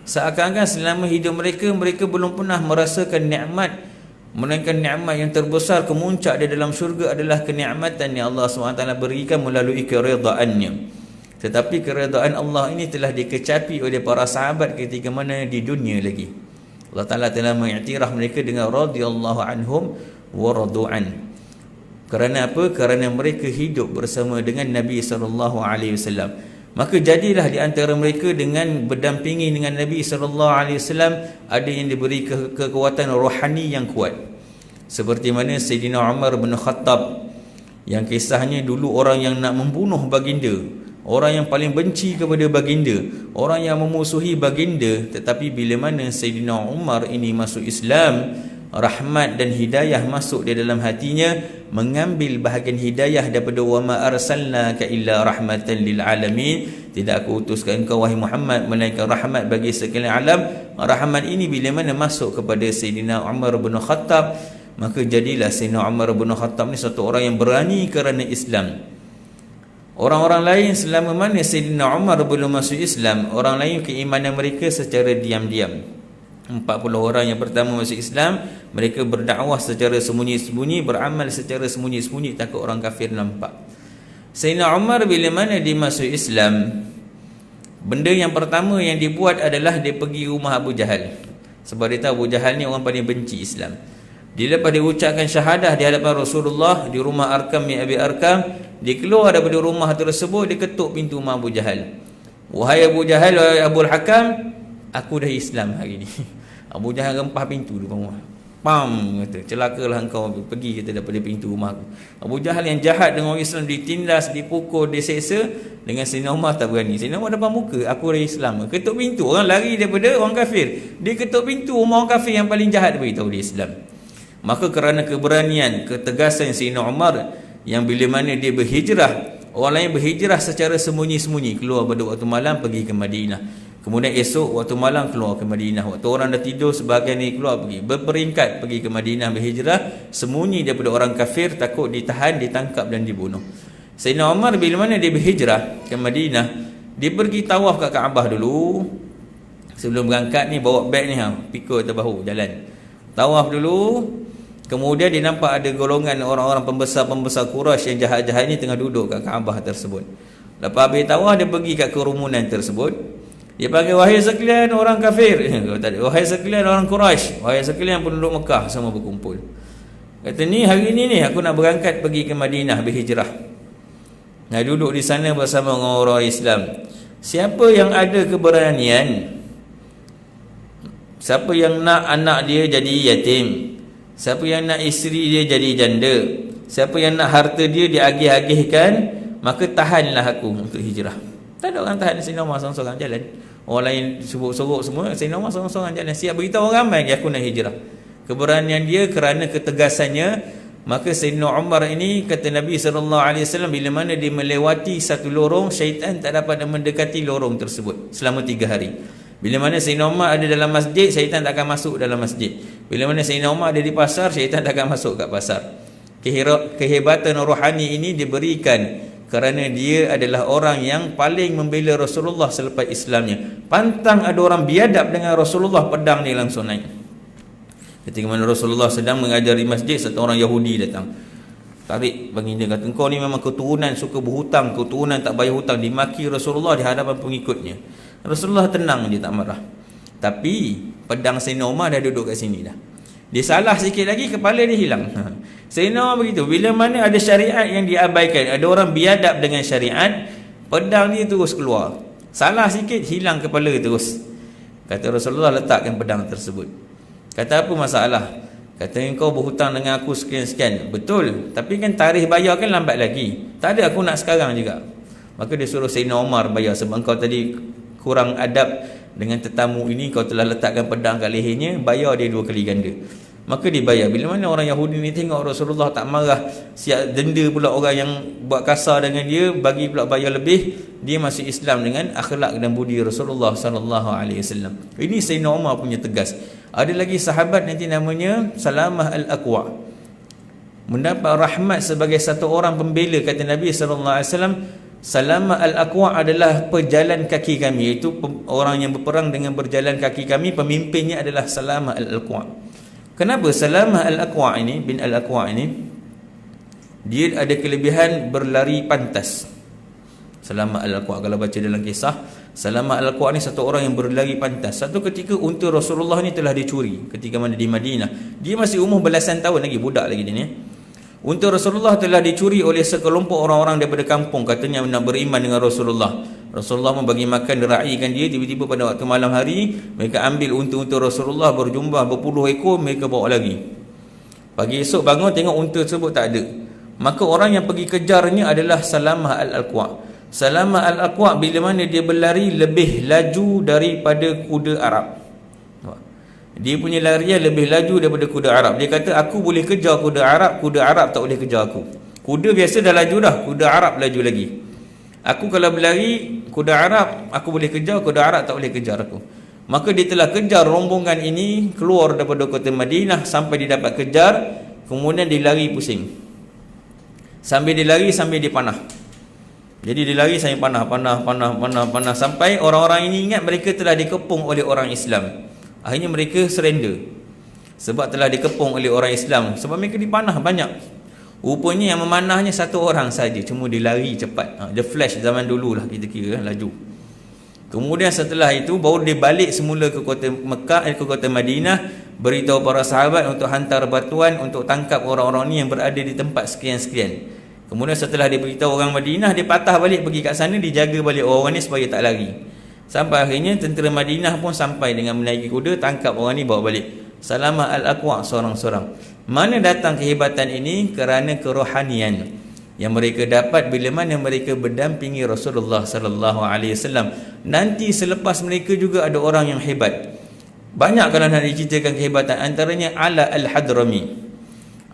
Seakan-akan selama hidup mereka belum pernah merasakan nikmat. Melainkan nikmat yang terbesar, kemuncak di dalam syurga adalah kenikmatan yang Allah SWT berikan melalui keredaannya. Tetapi keredaan Allah ini telah dikecapi oleh para sahabat ketika mana di dunia lagi. Allah Ta'ala telah mengiktiraf mereka dengan radhiyallahu anhum wa radu'an. Kerana apa? Kerana mereka hidup bersama dengan Nabi SAW. Maka jadilah di antara mereka dengan berdampingi dengan Nabi SAW, ada yang diberi kekuatan rohani yang kuat. Seperti mana Sayyidina Umar bin Khattab, yang kisahnya dulu orang yang nak membunuh baginda, orang yang paling benci kepada baginda, orang yang memusuhi baginda. Tetapi bila mana Sayyidina Umar ini masuk Islam, rahmat dan hidayah masuk di dalam hatinya, mengambil bahagian hidayah daripada wa ma arsalnaka illa rahmatan lil alamin, tidak aku utuskan engkau wahai Muhammad melainkan rahmat bagi sekalian alam. Rahmat ini bila mana masuk kepada Sayyidina Umar bin Khattab, maka jadilah Sayyidina Umar bin Khattab ni satu orang yang berani kerana Islam. Orang-orang lain selama mana Sayyidina Umar belum masuk Islam, orang lain keimanan mereka secara diam-diam. 40 orang yang pertama masuk Islam, mereka berdakwah secara sembunyi-sembunyi, beramal secara sembunyi-sembunyi, takut orang kafir nampak. Sayyidina Umar bila mana dia masuk Islam, benda yang pertama yang dibuat adalah dia pergi rumah Abu Jahal. Sebab dia tahu Abu Jahal ni orang paling benci Islam. Dia lepas dia ucapkan syahadah di hadapan Rasulullah di rumah Arkam bin Abi Arkam, dia keluar daripada rumah tersebut, dia ketuk pintu rumah Abu Jahal. Wahai Abu Jahal, wahai Abu Hakam, aku dah Islam hari ni. Abu Jahal rempah pintu depan rumah. Pam, kata, celakalah engkau, pergi kita daripada pintu rumah aku. Abu Jahal yang jahat dengan orang Islam, ditindas, dipukul, diseksa. Dengan Sayyidina Umar tak berani. Sayyidina Umar depan muka, aku dah Islam. Ketuk pintu, orang lari daripada orang kafir, dia ketuk pintu rumah orang kafir yang paling jahat, dia beritahu dia Islam. Maka kerana keberanian, ketegasan Sayyidina Umar, yang bila mana dia berhijrah, orang lain berhijrah secara sembunyi-sembunyi, keluar pada waktu malam pergi ke Madinah. Kemudian esok waktu malam keluar ke Madinah. Waktu orang dah tidur, sebahagian ni keluar pergi. Berperingkat pergi ke Madinah berhijrah, sembunyi daripada orang kafir, takut ditahan, ditangkap dan dibunuh. Sayyidina Umar bila mana dia berhijrah ke Madinah, dia pergi tawaf kat Kaabah dulu. Sebelum berangkat ni bawa beg ni, pikul atas bahu jalan. Tawaf dulu. Kemudian dia nampak ada golongan orang-orang pembesar-pembesar Quraisy yang jahat-jahat ni tengah duduk kat Kaabah tersebut. Lepas habis tawaf, dia pergi kat kerumunan tersebut. Dia panggil wahai sekalian orang kafir. Wahai sekalian orang Quraisy, wahai sekalian penduduk Mekah, semua berkumpul. Kata ni hari ni aku nak berangkat pergi ke Madinah berhijrah. Nak duduk di sana bersama dengan orang Islam. Siapa yang ada keberanian, siapa yang nak anak dia jadi yatim, siapa yang nak isteri dia jadi janda, siapa yang nak harta dia diagih-agihkan, maka tahanlah aku untuk hijrah. Tak ada orang tahan Sayyidina Umar seorang-seorang jalan. Orang lain sorok-sorok semua, Sayyidina Umar seorang-seorang jalan. Siap beritahu orang ramai aku nak hijrah. Keberanian dia kerana ketegasannya. Maka Sayyidina Umar ini, kata Nabi SAW, bila mana dia melewati satu lorong, syaitan tak dapat mendekati lorong tersebut selama 3 hari. Bila mana Sayyidina Umar ada dalam masjid, syaitan tak akan masuk dalam masjid. Bila mana Sayyidina Umar ada di pasar, syaitan tak akan masuk kat pasar. Kehebatan rohani ini diberikan kerana dia adalah orang yang paling membela Rasulullah selepas Islamnya. Pantang ada orang biadab dengan Rasulullah, pedang dia langsung naik. Ketika mana Rasulullah sedang mengajar di masjid, satu orang Yahudi datang, tarik baginda, kata engkau ni memang keturunan suka berhutang, keturunan tak bayar hutang. Dimaki Rasulullah di hadapan pengikutnya. Rasulullah tenang, dia tak marah. Tapi pedang Sayyidina Umar dah duduk kat sini dah. Dia salah sikit lagi, kepala dia hilang. Sayyidina Umar begitu. Bila mana ada syariat yang diabaikan, ada orang biadab dengan syariat, pedang dia terus keluar. Salah sikit, hilang kepala terus. Kata Rasulullah, letakkan pedang tersebut. Kata apa masalah? Kata engkau berhutang dengan aku sekian-sekian. Betul, tapi kan tarikh bayar kan lambat lagi. Tak ada, aku nak sekarang juga. Maka dia suruh Sayyidina Umar bayar. Sebab kau tadi kurang adab dengan tetamu ini, kau telah letakkan pedang kat lehernya, bayar dia 2 kali ganda. Maka dibayar. Bila mana orang Yahudi ni tengok Rasulullah tak marah, siap denda pula orang yang buat kasar dengan dia, bagi pula bayar lebih, dia masuk Islam dengan akhlak dan budi Rasulullah SAW. Ini Sayyidina Umar punya tegas. Ada lagi sahabat nanti namanya Salamah Al-Aqwa, mendapat rahmat sebagai satu orang pembela. Kata Nabi SAW, Salamah Al-Aqwa adalah pejalan kaki kami, iaitu orang yang berperang dengan berjalan kaki kami. Pemimpinnya adalah Salamah Al-Aqwa. Kenapa Salamah Al-Aqwa ini, bin Al-Aqwa ini, dia ada kelebihan berlari pantas. Salamah Al-Aqwa, kalau baca dalam kisah, Salamah Al-Aqwa ni satu orang yang berlari pantas. Satu ketika unta Rasulullah ni telah dicuri ketika mana di Madinah. Dia masih umur belasan tahun lagi, budak lagi dia ni. Unta Rasulullah telah dicuri oleh sekelompok orang-orang daripada kampung, katanya nak beriman dengan Rasulullah. Rasulullah membagi makan, diraihkan dia. Tiba-tiba pada waktu malam hari, mereka ambil unta-unta Rasulullah berjumlah berpuluh ekor, mereka bawa lagi. Pagi esok bangun tengok unta tersebut tak ada. Maka orang yang pergi kejarnya adalah Salamah Al-Aqwa. Salamah Al-Aqwa bila mana dia berlari lebih laju daripada kuda Arab. Dia punya larian lebih laju daripada kuda Arab. Dia kata aku boleh kejar kuda Arab tak boleh kejar aku. Kuda biasa dah laju dah, kuda Arab laju lagi. Aku kalau berlari kuda Arab aku boleh kejar, kuda Arab tak boleh kejar aku. Maka dia telah kejar rombongan ini keluar daripada kota Madinah sampai dia dapat kejar. Kemudian dia lari pusing. Sambil dia lari sambil dia panah. Jadi dia lari sambil panah sampai orang-orang ini ingat mereka telah dikepung oleh orang Islam. Akhirnya mereka surrender sebab telah dikepung oleh orang Islam. Sebab mereka dipanah banyak. Rupanya yang memanahnya satu orang saja, cuma dia lari cepat. Dia flash zaman dulu lah kita kira, laju. Kemudian setelah itu baru dia balik semula ke kota Mekah, ke kota Madinah, beritahu para sahabat untuk hantar batuan untuk tangkap orang-orang ni yang berada di tempat sekian-sekian. Kemudian setelah dia beritahu orang Madinah, dia patah balik pergi kat sana, dijaga balik orang ni supaya tak lari. Sampai akhirnya tentera Madinah pun sampai dengan menaiki kuda, tangkap orang ni, bawa balik. Salamah Al-Aqwa seorang-seorang. Mana datang kehebatan ini? Kerana kerohanian yang mereka dapat bila mana mereka berdampingi Rasulullah sallallahu alaihi wasallam. Nanti selepas mereka juga ada orang yang hebat. Banyak kalau nak diceritakan kehebatan, antaranya Ala Al-Hadrami.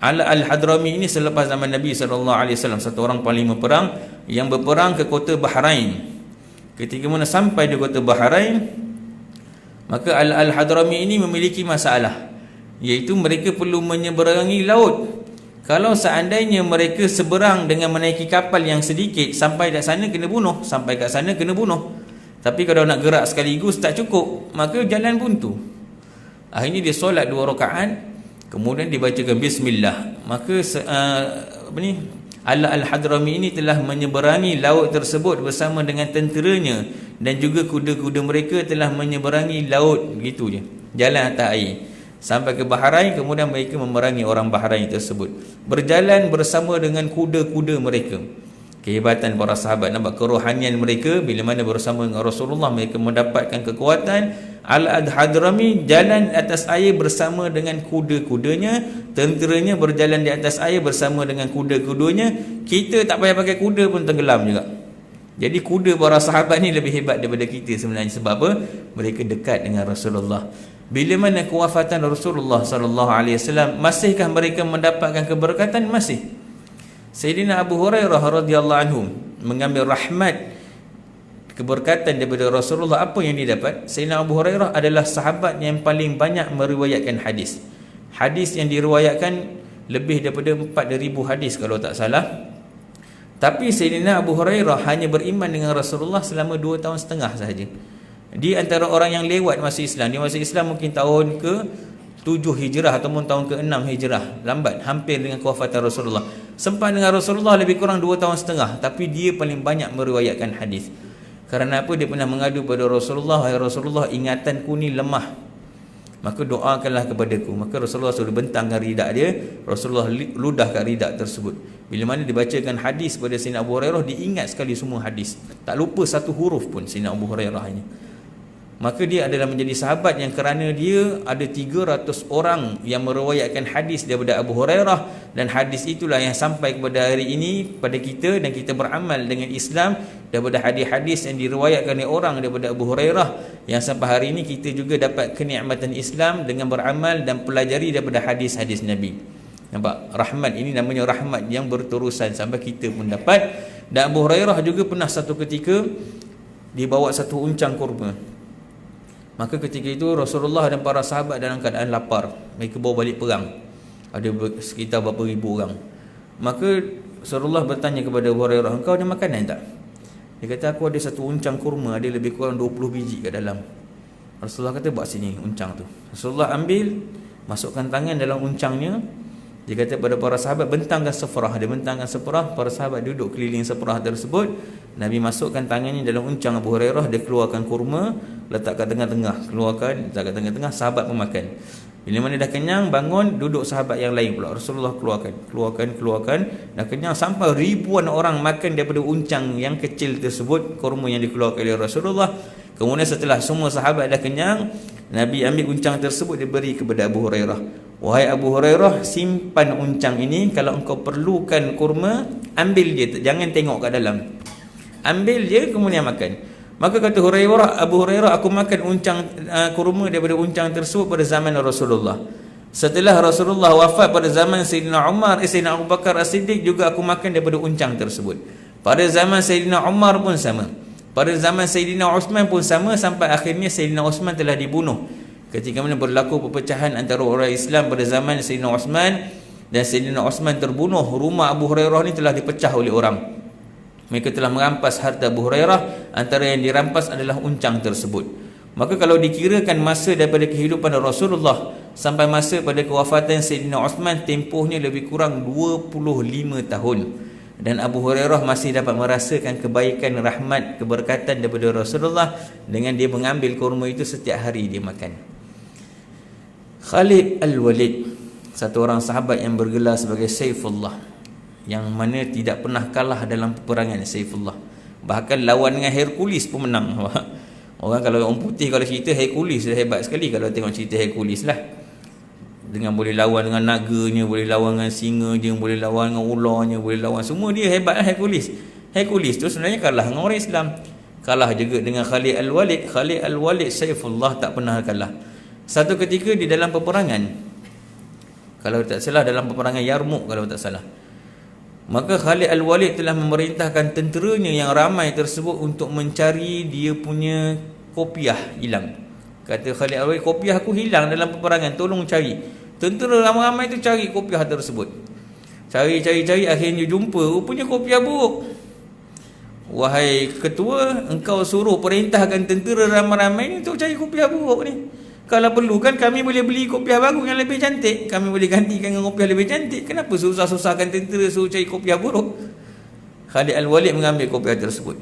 Ala Al-Hadrami ini selepas zaman Nabi sallallahu alaihi wasallam, satu orang panglima perang yang berperang ke kota Bahrain. Ketika mana sampai di kota Bahrain, maka Ala Al-Hadrami ini memiliki masalah, iaitu mereka perlu menyeberangi laut. Kalau seandainya mereka seberang dengan menaiki kapal yang sedikit, sampai kat sana kena bunuh, sampai kat sana kena bunuh. Tapi kalau nak gerak sekaligus tak cukup, maka jalan buntu. Akhirnya dia solat 2 rakaat, kemudian dibacakan bismillah. Maka Ala Al-Hadrami ini telah menyeberangi laut tersebut bersama dengan tenteranya dan juga kuda-kuda mereka telah menyeberangi laut, begitu je, jalan atas air sampai ke Bahrain. Kemudian mereka memerangi orang Bahrain tersebut, berjalan bersama dengan kuda-kuda mereka. Kehebatan para sahabat, nampak kerohanian mereka. Bila mana bersama dengan Rasulullah, mereka mendapatkan kekuatan. Al-Hadrami jalan atas air bersama dengan kuda-kudanya, tenteranya berjalan di atas air bersama dengan kuda-kudanya. Kita tak payah pakai kuda pun tenggelam juga. Jadi kuda para sahabat ni lebih hebat daripada kita sebenarnya. Sebab apa? Mereka dekat dengan Rasulullah. Bila mana kewafatan Rasulullah sallallahu alaihi wasallam, masihkah mereka mendapatkan keberkatan? Masih. Sayyidina Abu Hurairah radhiyallahu anhu mengambil rahmat, keberkatan daripada Rasulullah. Apa yang dia dapat? Sayyidina Abu Hurairah adalah sahabat yang paling banyak meriwayatkan hadis. Hadis yang diriwayatkan lebih daripada 4,000 hadis kalau tak salah. Tapi Sayyidina Abu Hurairah hanya beriman dengan Rasulullah selama 2 tahun setengah sahaja. Dia antara orang yang lewat masuk Islam. Dia masuk Islam mungkin tahun ke-7 Hijrah ataupun tahun ke-6 Hijrah. Lambat, hampir dengan kewafatan Rasulullah. Sempat dengan Rasulullah lebih kurang 2 tahun setengah. Tapi dia paling banyak meriwayatkan hadis. Kerana apa? Dia pernah mengadu pada Rasulullah, "Hai Rasulullah, ingatanku ni lemah, maka doakanlah kepadaku." Maka Rasulullah suruh bentangkan ridak dia. Rasulullah ludahkan ridak tersebut. Bila mana dibacakan hadis pada Sayyidina Abu Hurairah, diingat sekali semua hadis, tak lupa satu huruf pun Sayyidina Abu Hurairah ini. Maka dia adalah menjadi sahabat yang kerana dia ada 300 orang yang meriwayatkan hadis daripada Abu Hurairah, dan hadis itulah yang sampai kepada hari ini pada kita, dan kita beramal dengan Islam daripada hadis-hadis yang diriwayatkan oleh orang daripada Abu Hurairah, yang sampai hari ini kita juga dapat kenikmatan Islam dengan beramal dan pelajari daripada hadis-hadis Nabi. Nampak? Rahmat ini namanya rahmat yang berterusan sampai kita pun dapat. Dan Abu Hurairah juga pernah satu ketika dibawa satu uncang kurma. Maka ketika itu Rasulullah dan para sahabat dalam keadaan lapar. Mereka bawa balik perang. Ada sekitar berapa ribu orang. Maka Rasulullah bertanya kepada Abu Hurairah, "Engkau ada makanan tak?" Dia kata, "Aku ada satu uncang kurma, ada lebih kurang 20 biji kat dalam." Rasulullah kata, "Bawa sini uncang tu." Rasulullah ambil, masukkan tangan dalam uncangnya. Dia kata pada para sahabat, "Bentangkan sefrah." Dia bentangkan sefrah. Para sahabat duduk keliling sefrah tersebut. Nabi masukkan tangannya dalam uncang Abu Hurairah. Dia keluarkan kurma, letak kat tengah-tengah. Keluarkan, letak kat tengah-tengah. Sahabat memakan. Bila mana dah kenyang, bangun, duduk sahabat yang lain pula. Rasulullah keluarkan. Dah kenyang sampai ribuan orang makan daripada uncang yang kecil tersebut, kurma yang dikeluarkan oleh Rasulullah. Kemudian setelah semua sahabat dah kenyang, Nabi ambil uncang tersebut, dia beri kepada Abu Hurairah. "Wahai Abu Hurairah, simpan uncang ini. Kalau engkau perlukan kurma, ambil je, jangan tengok kat dalam. Ambil je, kemudian makan." Maka kata Abu Hurairah, "Aku makan uncang kurma daripada uncang tersebut pada zaman Rasulullah. Setelah Rasulullah wafat pada zaman Sayyidina Abu Bakar As-Siddiq, juga aku makan daripada uncang tersebut. Pada zaman Sayyidina Umar pun sama. Pada zaman Sayyidina Uthman pun sama, sampai akhirnya Sayyidina Uthman telah dibunuh. Ketika mana berlaku perpecahan antara orang Islam pada zaman Sayyidina Uthman, dan Sayyidina Uthman terbunuh, rumah Abu Hurairah ni telah dipecah oleh orang. Mereka telah merampas harta Abu Hurairah. Antara yang dirampas adalah uncang tersebut. Maka kalau dikirakan masa daripada kehidupan Rasulullah sampai masa pada kewafatan Sayyidina Uthman, tempohnya lebih kurang 25 tahun. Dan Abu Hurairah masih dapat merasakan kebaikan, rahmat, keberkatan daripada Rasulullah dengan dia mengambil kurma itu setiap hari dia makan. Khalid Al-Walid, satu orang sahabat yang bergelar sebagai Saifullah, yang mana tidak pernah kalah dalam peperangan. Saifullah bahkan lawan dengan Hercules pun menang. Orang kalau orang putih kalau cerita Hercules dah hebat sekali. Kalau tengok cerita Hercules lah, dengan boleh lawan dengan naganya, boleh lawan dengan singa dia, boleh lawan dengan ularnya, boleh lawan semua, dia hebat lah Hercules. Hercules tu sebenarnya kalah dengan orang Islam. Kalah juga dengan Khalid Al-Walid. Khalid Al-Walid Saifullah tak pernah kalah. Satu ketika di dalam peperangan, kalau tak salah dalam peperangan Yarmouk kalau tak salah, maka Khalid Al-Walid telah memerintahkan tenteranya yang ramai tersebut untuk mencari dia punya kopiah hilang. Kata Khalid Al-Walid, "Kopiah aku hilang dalam peperangan, tolong cari." Tentera ramai-ramai tu cari kopiah tersebut. Cari, akhirnya jumpa, rupanya kopiah buruk. "Wahai ketua, engkau suruh perintahkan tentera ramai-ramai ni untuk cari kopiah buruk ni. Kalau perlu kan kami boleh beli kopiah baru yang lebih cantik. Kami boleh gantikan dengan kopiah lebih cantik. Kenapa susah-susahkan tentera suruh cari kopiah buruk?" Khalid Al-Walid mengambil kopiah tersebut.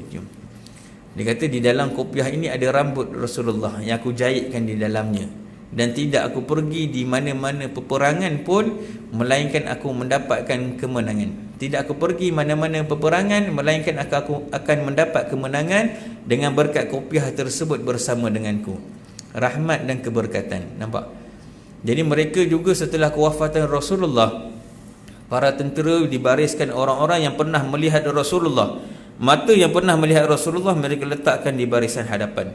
Dia kata di dalam kopiah ini ada rambut Rasulullah yang aku jahitkan di dalamnya, dan tidak aku pergi di mana-mana peperangan pun melainkan aku mendapatkan kemenangan. Tidak aku pergi mana-mana peperangan melainkan aku akan mendapat kemenangan dengan berkat kopiah tersebut bersama denganku. Rahmat dan keberkatan. Nampak? Jadi mereka juga setelah kewafatan Rasulullah, para tentera dibariskan orang-orang yang pernah melihat Rasulullah. Mata yang pernah melihat Rasulullah mereka letakkan di barisan hadapan.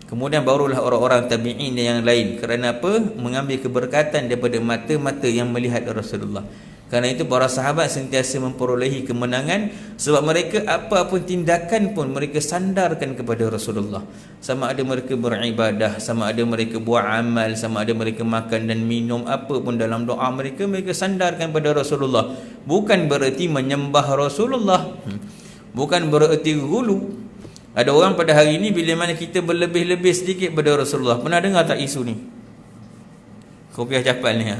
Kemudian barulah orang-orang tabi'in yang lain. Kerana apa? Mengambil keberkatan daripada mata-mata yang melihat Rasulullah. Kerana itu para sahabat sentiasa memperolehi kemenangan, sebab mereka apa-apa tindakan pun mereka sandarkan kepada Rasulullah. Sama ada mereka beribadah, sama ada mereka buat amal, sama ada mereka makan dan minum, apa pun dalam doa mereka sandarkan pada Rasulullah. Bukan bererti menyembah Rasulullah, bukan bererti gulu. Ada orang pada hari ini bila mana kita berlebih-lebih sedikit pada Rasulullah. Pernah dengar tak isu ni? Kopiah capal ni.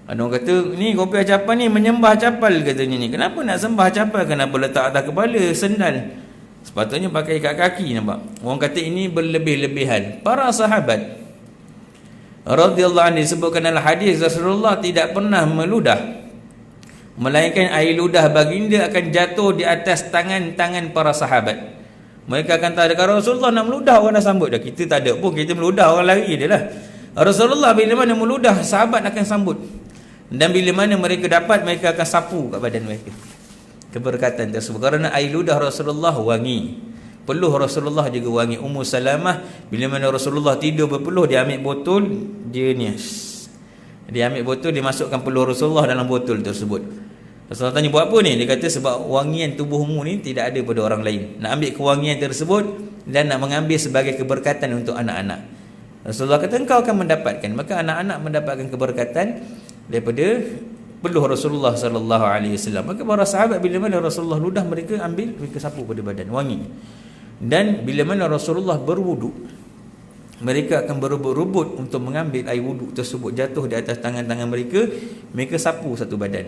Ada orang kata, ni kopiah capal ni menyembah capal katanya ni. Kenapa nak sembah capal? Kenapa letak atas kepala sendal? Sepatutnya pakai kat kaki, nampak? Orang kata ini berlebih-lebihan. Para sahabat radhiyallahu anhu disebutkan dalam hadis, Rasulullah tidak pernah meludah, melainkan air ludah baginda akan jatuh di atas tangan-tangan para sahabat. Mereka akan tanya, kalau Rasulullah nak meludah, orang dah sambut dah. Kita tak ada pun, kita meludah orang lari dia lah. Rasulullah bila mana meludah, sahabat akan sambut. Dan bila mana mereka dapat, mereka akan sapu kat badan mereka. Keberkatan tersebut. Kerana air ludah Rasulullah wangi, peluh Rasulullah juga wangi. Ummu Salamah, bila mana Rasulullah tidur berpeluh, dia ambil botol, dia ambil botol, dia masukkan peluh Rasulullah dalam botol tersebut. Rasulullah tanya, buat apa ni? Dia kata, sebab wangian tubuhmu ni tidak ada pada orang lain. Nak ambil kewangian tersebut dan nak mengambil sebagai keberkatan untuk anak-anak. Rasulullah kata, engkau akan mendapatkan. Maka anak-anak mendapatkan keberkatan daripada peluh Rasulullah sallallahu alaihi wasallam. Maka para sahabat bila mana Rasulullah ludah, mereka ambil, mereka sapu pada badan, wangi. Dan bila mana Rasulullah berwuduk, mereka akan berebut-rebut untuk mengambil air wuduk tersebut, jatuh di atas tangan-tangan mereka, mereka sapu satu badan.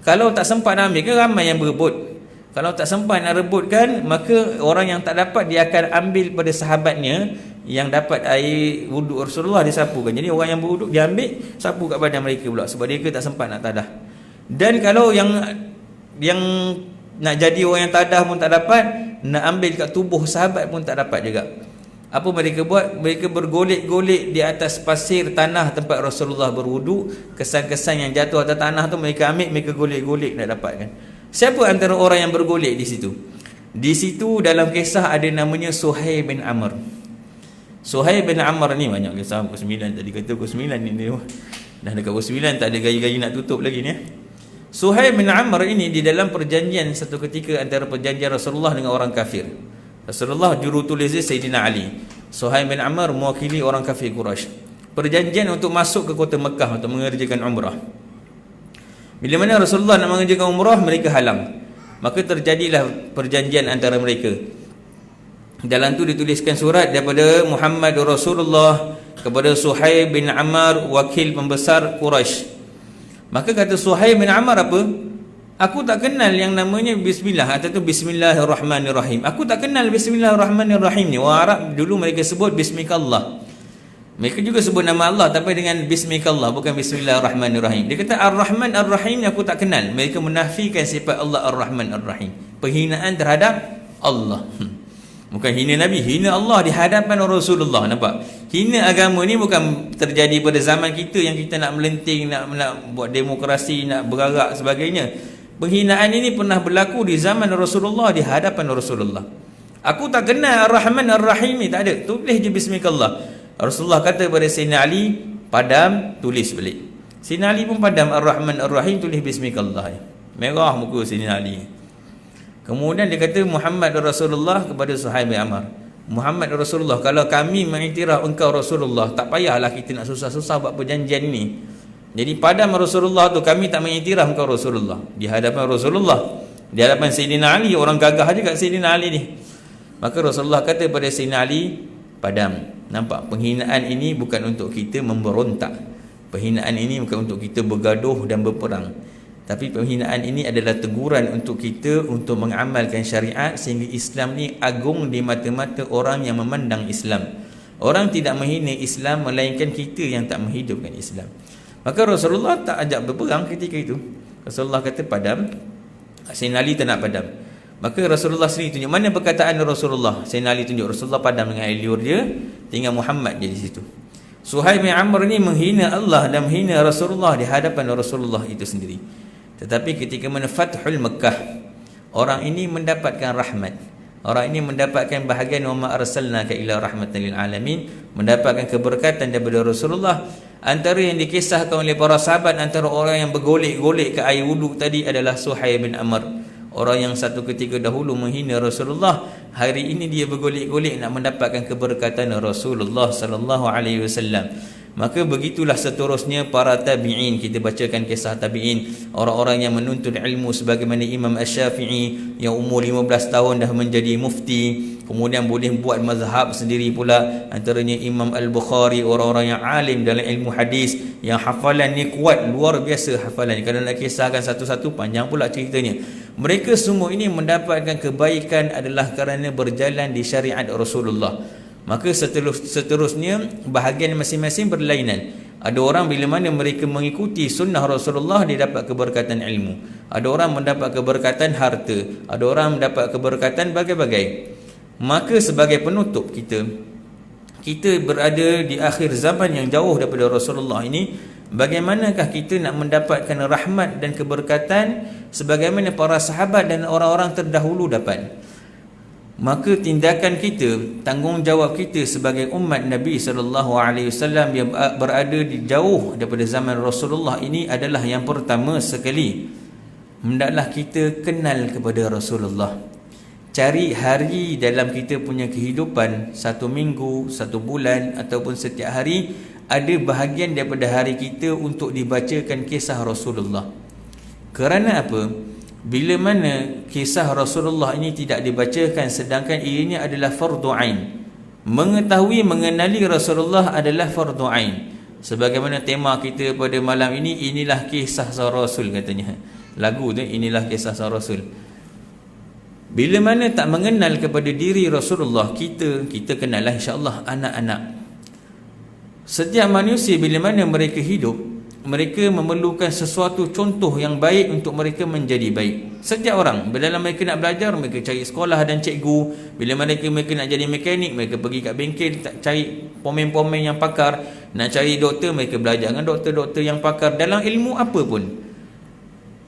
Kalau tak sempat nak ambil, kan ramai yang berebut. Kalau tak sempat nak rebutkan, maka orang yang tak dapat, dia akan ambil pada sahabatnya yang dapat air wuduk Rasulullah, dia sapukan. Jadi orang yang berwuduk, dia ambil, sapu kat badan mereka pula, sebab dia tak sempat nak tadah. Dan kalau yang nak jadi orang yang tadah pun tak dapat, nak ambil kat tubuh sahabat pun tak dapat juga. Apa mereka buat? Mereka bergolek-golek di atas pasir tanah tempat Rasulullah berwuduk. Kesan-kesan yang jatuh atas tanah tu mereka ambil, mereka golek-golek nak dapatkan. Siapa antara orang yang bergolek di situ? Di situ dalam kisah ada namanya Suhaib bin Amr. Suhaib bin Amr ni banyak kisah. Pukul 9 tadi kata pukul 9 ni dia. Dah dekat pukul 9, tak ada gaya-gaya nak tutup lagi ni. Suhaib bin Amr ini di dalam perjanjian satu ketika antara perjanjian Rasulullah dengan orang kafir. Rasulullah jurutulis Sayyidina Ali. Suhaib bin Amr mewakili orang kafir Quraisy. Perjanjian untuk masuk ke kota Mekah untuk mengerjakan umrah. Bila mana Rasulullah nak mengerjakan umrah, mereka halang. Maka terjadilah perjanjian antara mereka. Dalam tu dituliskan surat daripada Muhammad Rasulullah kepada Suhaib bin Amr, wakil pembesar Quraisy. Maka kata Suhaib bin Amr apa? Aku tak kenal yang namanya Bismillah atau Bismillahirrahmanirrahim. Aku tak kenal Bismillahirrahmanirrahim ni. Orang Arab dulu mereka sebut Bismikallah. Mereka juga sebut nama Allah tapi dengan Bismikallah, bukan Bismillahirrahmanirrahim. Dia kata Ar-Rahman Ar-Rahim ni aku tak kenal. Mereka menafikan sifat Allah Ar-Rahman Ar-Rahim. Penghinaan terhadap Allah. Bukan hina Nabi, hina Allah di hadapan Rasulullah. Nampak? Hina agama ni bukan terjadi pada zaman kita yang kita nak melenting, nak buat demokrasi, nak bergerak sebagainya. Penghinaan ini pernah berlaku di zaman Rasulullah, di hadapan Rasulullah. Aku tak kenal Ar-Rahman Ar-Rahim ni, tak ada. Tulis je Bismillah. Rasulullah kata kepada Sayyidina Ali, padam, tulis balik. Sayyidina Ali pun padam Ar-Rahman Ar-Rahim, tulis Bismillah. Merah muka Sayyidina Ali. Kemudian dia kata Muhammad Rasulullah kepada Suhaib bin Amr. Muhammad Rasulullah, kalau kami mengiktiraf engkau Rasulullah, tak payahlah kita nak susah-susah buat perjanjian ni. Jadi padam Rasulullah tu, kami tak mengiktiraf engkau Rasulullah. Di hadapan Rasulullah, di hadapan Sayyidina Ali, orang gagah je kat Sayyidina Ali ni. Maka Rasulullah kata pada Sayyidina Ali, padam. Nampak? Penghinaan ini bukan untuk kita memberontak. Penghinaan ini bukan untuk kita bergaduh dan berperang. Tapi penghinaan ini adalah teguran untuk kita untuk mengamalkan syariat, sehingga Islam ni agung di mata-mata orang yang memandang Islam. Orang tidak menghina Islam, melainkan kita yang tak menghidupkan Islam. Maka Rasulullah tak ajak berperang ketika itu. Rasulullah kata padam, Sayyidina Ali tak nak padam. Maka Rasulullah sendiri tunjuk, mana perkataan Rasulullah? Sayyidina Ali tunjuk, Rasulullah padam dengan air liur dia, tinggal Muhammad je di situ. Suhaib bin Amr ni menghina Allah dan menghina Rasulullah di hadapan Rasulullah itu sendiri. Tetapi ketika mana Fathul Mekah, orang ini mendapatkan rahmat, orang ini mendapatkan bahagian wa ma arsalnaka illa rahmatan lil alamin, mendapatkan keberkatan daripada Rasulullah. Antara yang dikisahkan oleh para sahabat, antara orang yang bergolek-golek ke air wuduk tadi adalah Suhaib bin Amr. Orang yang satu ketika dahulu menghina Rasulullah, hari ini dia bergolek-golek nak mendapatkan keberkatan Rasulullah sallallahu alaihi wasallam. Maka begitulah seterusnya para tabi'in. Kita bacakan kisah tabi'in, orang-orang yang menuntut ilmu, sebagaimana Imam Asy-Syafi'i yang umur 15 tahun dah menjadi mufti, kemudian boleh buat mazhab sendiri pula. Antaranya Imam Al-Bukhari, orang-orang yang alim dalam ilmu hadis, yang hafalan ni kuat, luar biasa hafalan. Kalau nak kisahkan satu-satu panjang pula ceritanya. Mereka semua ini mendapatkan kebaikan adalah kerana berjalan di syariat Rasulullah. Maka seterusnya bahagian masing-masing berlainan. Ada orang bila mana mereka mengikuti sunnah Rasulullah, dia dapat keberkatan ilmu. Ada orang mendapat keberkatan harta, ada orang mendapat keberkatan bagai-bagai. Maka sebagai penutup kita berada di akhir zaman yang jauh daripada Rasulullah ini, bagaimanakah kita nak mendapatkan rahmat dan keberkatan sebagaimana para sahabat dan orang-orang terdahulu dapat? Maka tindakan kita, tanggungjawab kita sebagai umat Nabi SAW yang berada di jauh daripada zaman Rasulullah ini adalah, yang pertama sekali, hendaklah kita kenal kepada Rasulullah. Cari hari dalam kita punya kehidupan, satu minggu, satu bulan ataupun setiap hari, ada bahagian daripada hari kita untuk dibacakan kisah Rasulullah. Kerana apa? Bila mana kisah Rasulullah ini tidak dibacakan, sedangkan ianya adalah fardu ain. Mengetahui, mengenali Rasulullah adalah fardu ain. Sebagaimana tema kita pada malam ini, inilah kisah Rasul katanya. Lagu tu, inilah kisah Rasul. Bila mana tak mengenal kepada diri Rasulullah, kita kenallah insya-Allah anak-anak. Setiap manusia bila mana mereka hidup, mereka memerlukan sesuatu contoh yang baik untuk mereka menjadi baik. Setiap orang, bila mereka nak belajar, mereka cari sekolah dan cikgu. Bila mereka nak jadi mekanik, mereka pergi kat bengkel cari pomen-pomen yang pakar. Nak cari doktor, mereka belajar dengan doktor-doktor yang pakar dalam ilmu apa pun.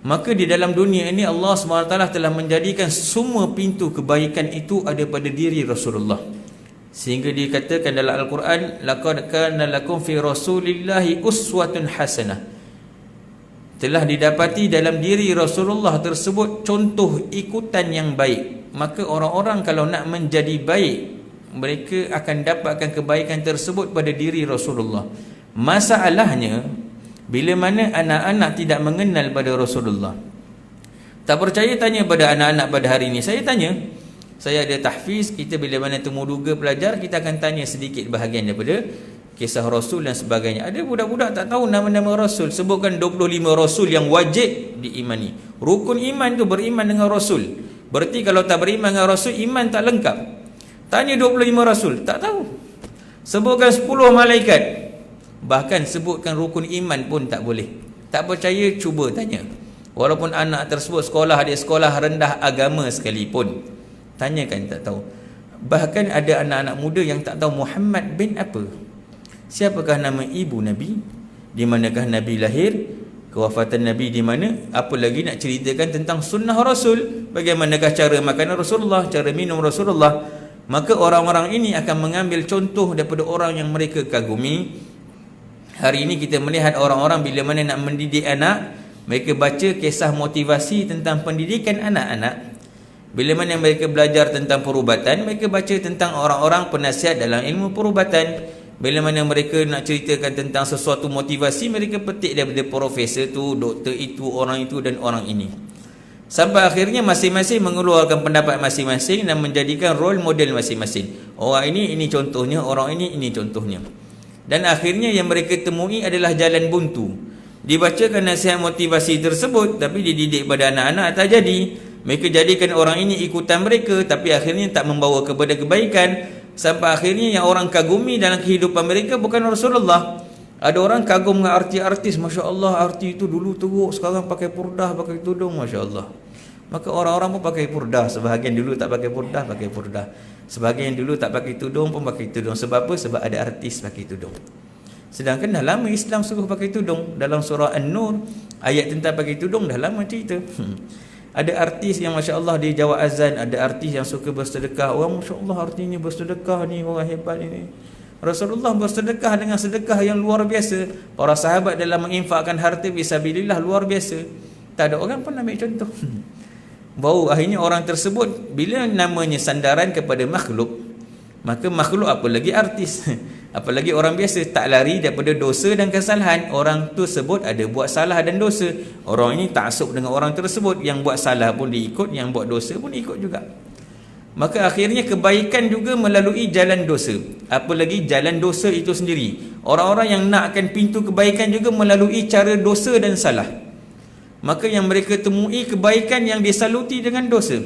Maka di dalam dunia ini Allah SWT telah menjadikan semua pintu kebaikan itu ada pada diri Rasulullah. Sehingga dikatakan dalam Al-Quran, laqad kana lakum fi rasulillahi uswatun hasanah. Telah didapati dalam diri Rasulullah tersebut contoh ikutan yang baik. Maka orang-orang kalau nak menjadi baik, mereka akan dapatkan kebaikan tersebut pada diri Rasulullah. Masalahnya, bila mana anak-anak tidak mengenal pada Rasulullah. Tak percaya, tanya pada anak-anak pada hari ini. Saya tanya, saya ada tahfiz, kita bila mana temu duga pelajar, kita akan tanya sedikit bahagian daripada kisah Rasul dan sebagainya. Ada budak-budak tak tahu nama-nama Rasul. Sebutkan 25 Rasul yang wajib diimani. Rukun iman tu beriman dengan Rasul. Berarti kalau tak beriman dengan Rasul, iman tak lengkap. Tanya 25 Rasul, tak tahu. Sebutkan 10 malaikat, bahkan sebutkan rukun iman pun tak boleh. Tak percaya, cuba tanya. Walaupun anak tersebut sekolah di sekolah rendah agama sekalipun, tanyakan, tak tahu. Bahkan ada anak-anak muda yang tak tahu Muhammad bin apa. Siapakah nama ibu Nabi? Di manakah Nabi lahir? Kewafatan Nabi di mana? Apa lagi nak ceritakan tentang sunnah Rasul? Bagaimanakah cara makan Rasulullah, cara minum Rasulullah? Maka orang-orang ini akan mengambil contoh daripada orang yang mereka kagumi. Hari ini kita melihat orang-orang bila mana nak mendidik anak, mereka baca kisah motivasi tentang pendidikan anak-anak. Bila mana mereka belajar tentang perubatan, mereka baca tentang orang-orang penasihat dalam ilmu perubatan. Bila mana mereka nak ceritakan tentang sesuatu motivasi, mereka petik daripada profesor tu, doktor itu, orang itu dan orang ini. Sampai akhirnya masing-masing mengeluarkan pendapat masing-masing dan menjadikan role model masing-masing. Orang ini contohnya, orang ini contohnya. Dan akhirnya yang mereka temui adalah jalan buntu. Dibacakan nasihat motivasi tersebut, tapi dididik pada anak-anak tak jadi. Mereka jadikan orang ini ikutan mereka, tapi akhirnya tak membawa kepada kebaikan. Sampai akhirnya yang orang kagumi dalam kehidupan mereka bukan Rasulullah. Ada orang kagum dengan artis-artis, Masya Allah, artis itu dulu teruk, sekarang pakai purdah, pakai tudung, Masya Allah. Maka orang-orang pun pakai purdah. Sebahagian dulu tak pakai purdah, pakai purdah. Sebahagian dulu tak pakai tudung pun pakai tudung. Sebab apa? Sebab ada artis pakai tudung. Sedangkan dah lama Islam suruh pakai tudung. Dalam surah An-Nur, ayat tentang pakai tudung dah lama cerita. Ada artis yang Masya Allah dia jawab azan. Ada artis yang suka bersedekah. Orang Masya Allah artinya bersedekah ni, orang hebat ini. Rasulullah bersedekah dengan sedekah yang luar biasa. Para sahabat dalam menginfakkan harta fisabilillah luar biasa. Tak ada orang pun ambil contoh. Baru akhirnya orang tersebut, bila namanya sandaran kepada makhluk, maka makhluk apa lagi artis, apalagi orang biasa, tak lari daripada dosa dan kesalahan. Orang tu sebut ada buat salah dan dosa. Orang ini taksub dengan orang tersebut. Yang buat salah pun diikut, yang buat dosa pun diikut juga. Maka akhirnya kebaikan juga melalui jalan dosa. Apalagi jalan dosa itu sendiri. Orang-orang yang nakkan pintu kebaikan juga melalui cara dosa dan salah. Maka yang mereka temui kebaikan yang disaluti dengan dosa.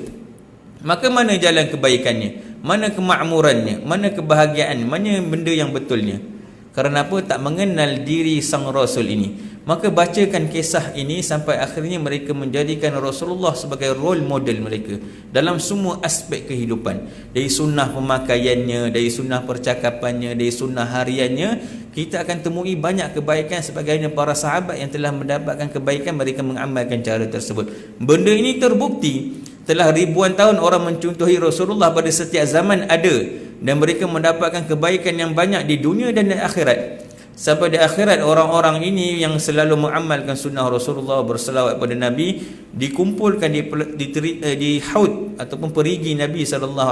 Maka mana jalan kebaikannya? Mana kemakmurannya? Mana kebahagiaan? Mana benda yang betulnya? Kerana apa? Tak mengenal diri sang Rasul ini. Maka bacakan kisah ini sampai akhirnya mereka menjadikan Rasulullah sebagai role model mereka dalam semua aspek kehidupan. Dari sunnah pemakaiannya, dari sunnah percakapannya, dari sunnah hariannya, kita akan temui banyak kebaikan sebagaimana para sahabat yang telah mendapatkan kebaikan, mereka mengamalkan cara tersebut. Benda ini terbukti. Telah ribuan tahun orang mencontohi Rasulullah pada setiap zaman ada, dan mereka mendapatkan kebaikan yang banyak di dunia dan di akhirat. Sampai di akhirat orang-orang ini yang selalu mengamalkan sunnah Rasulullah, berselawat pada Nabi, dikumpulkan di haud ataupun perigi Nabi SAW,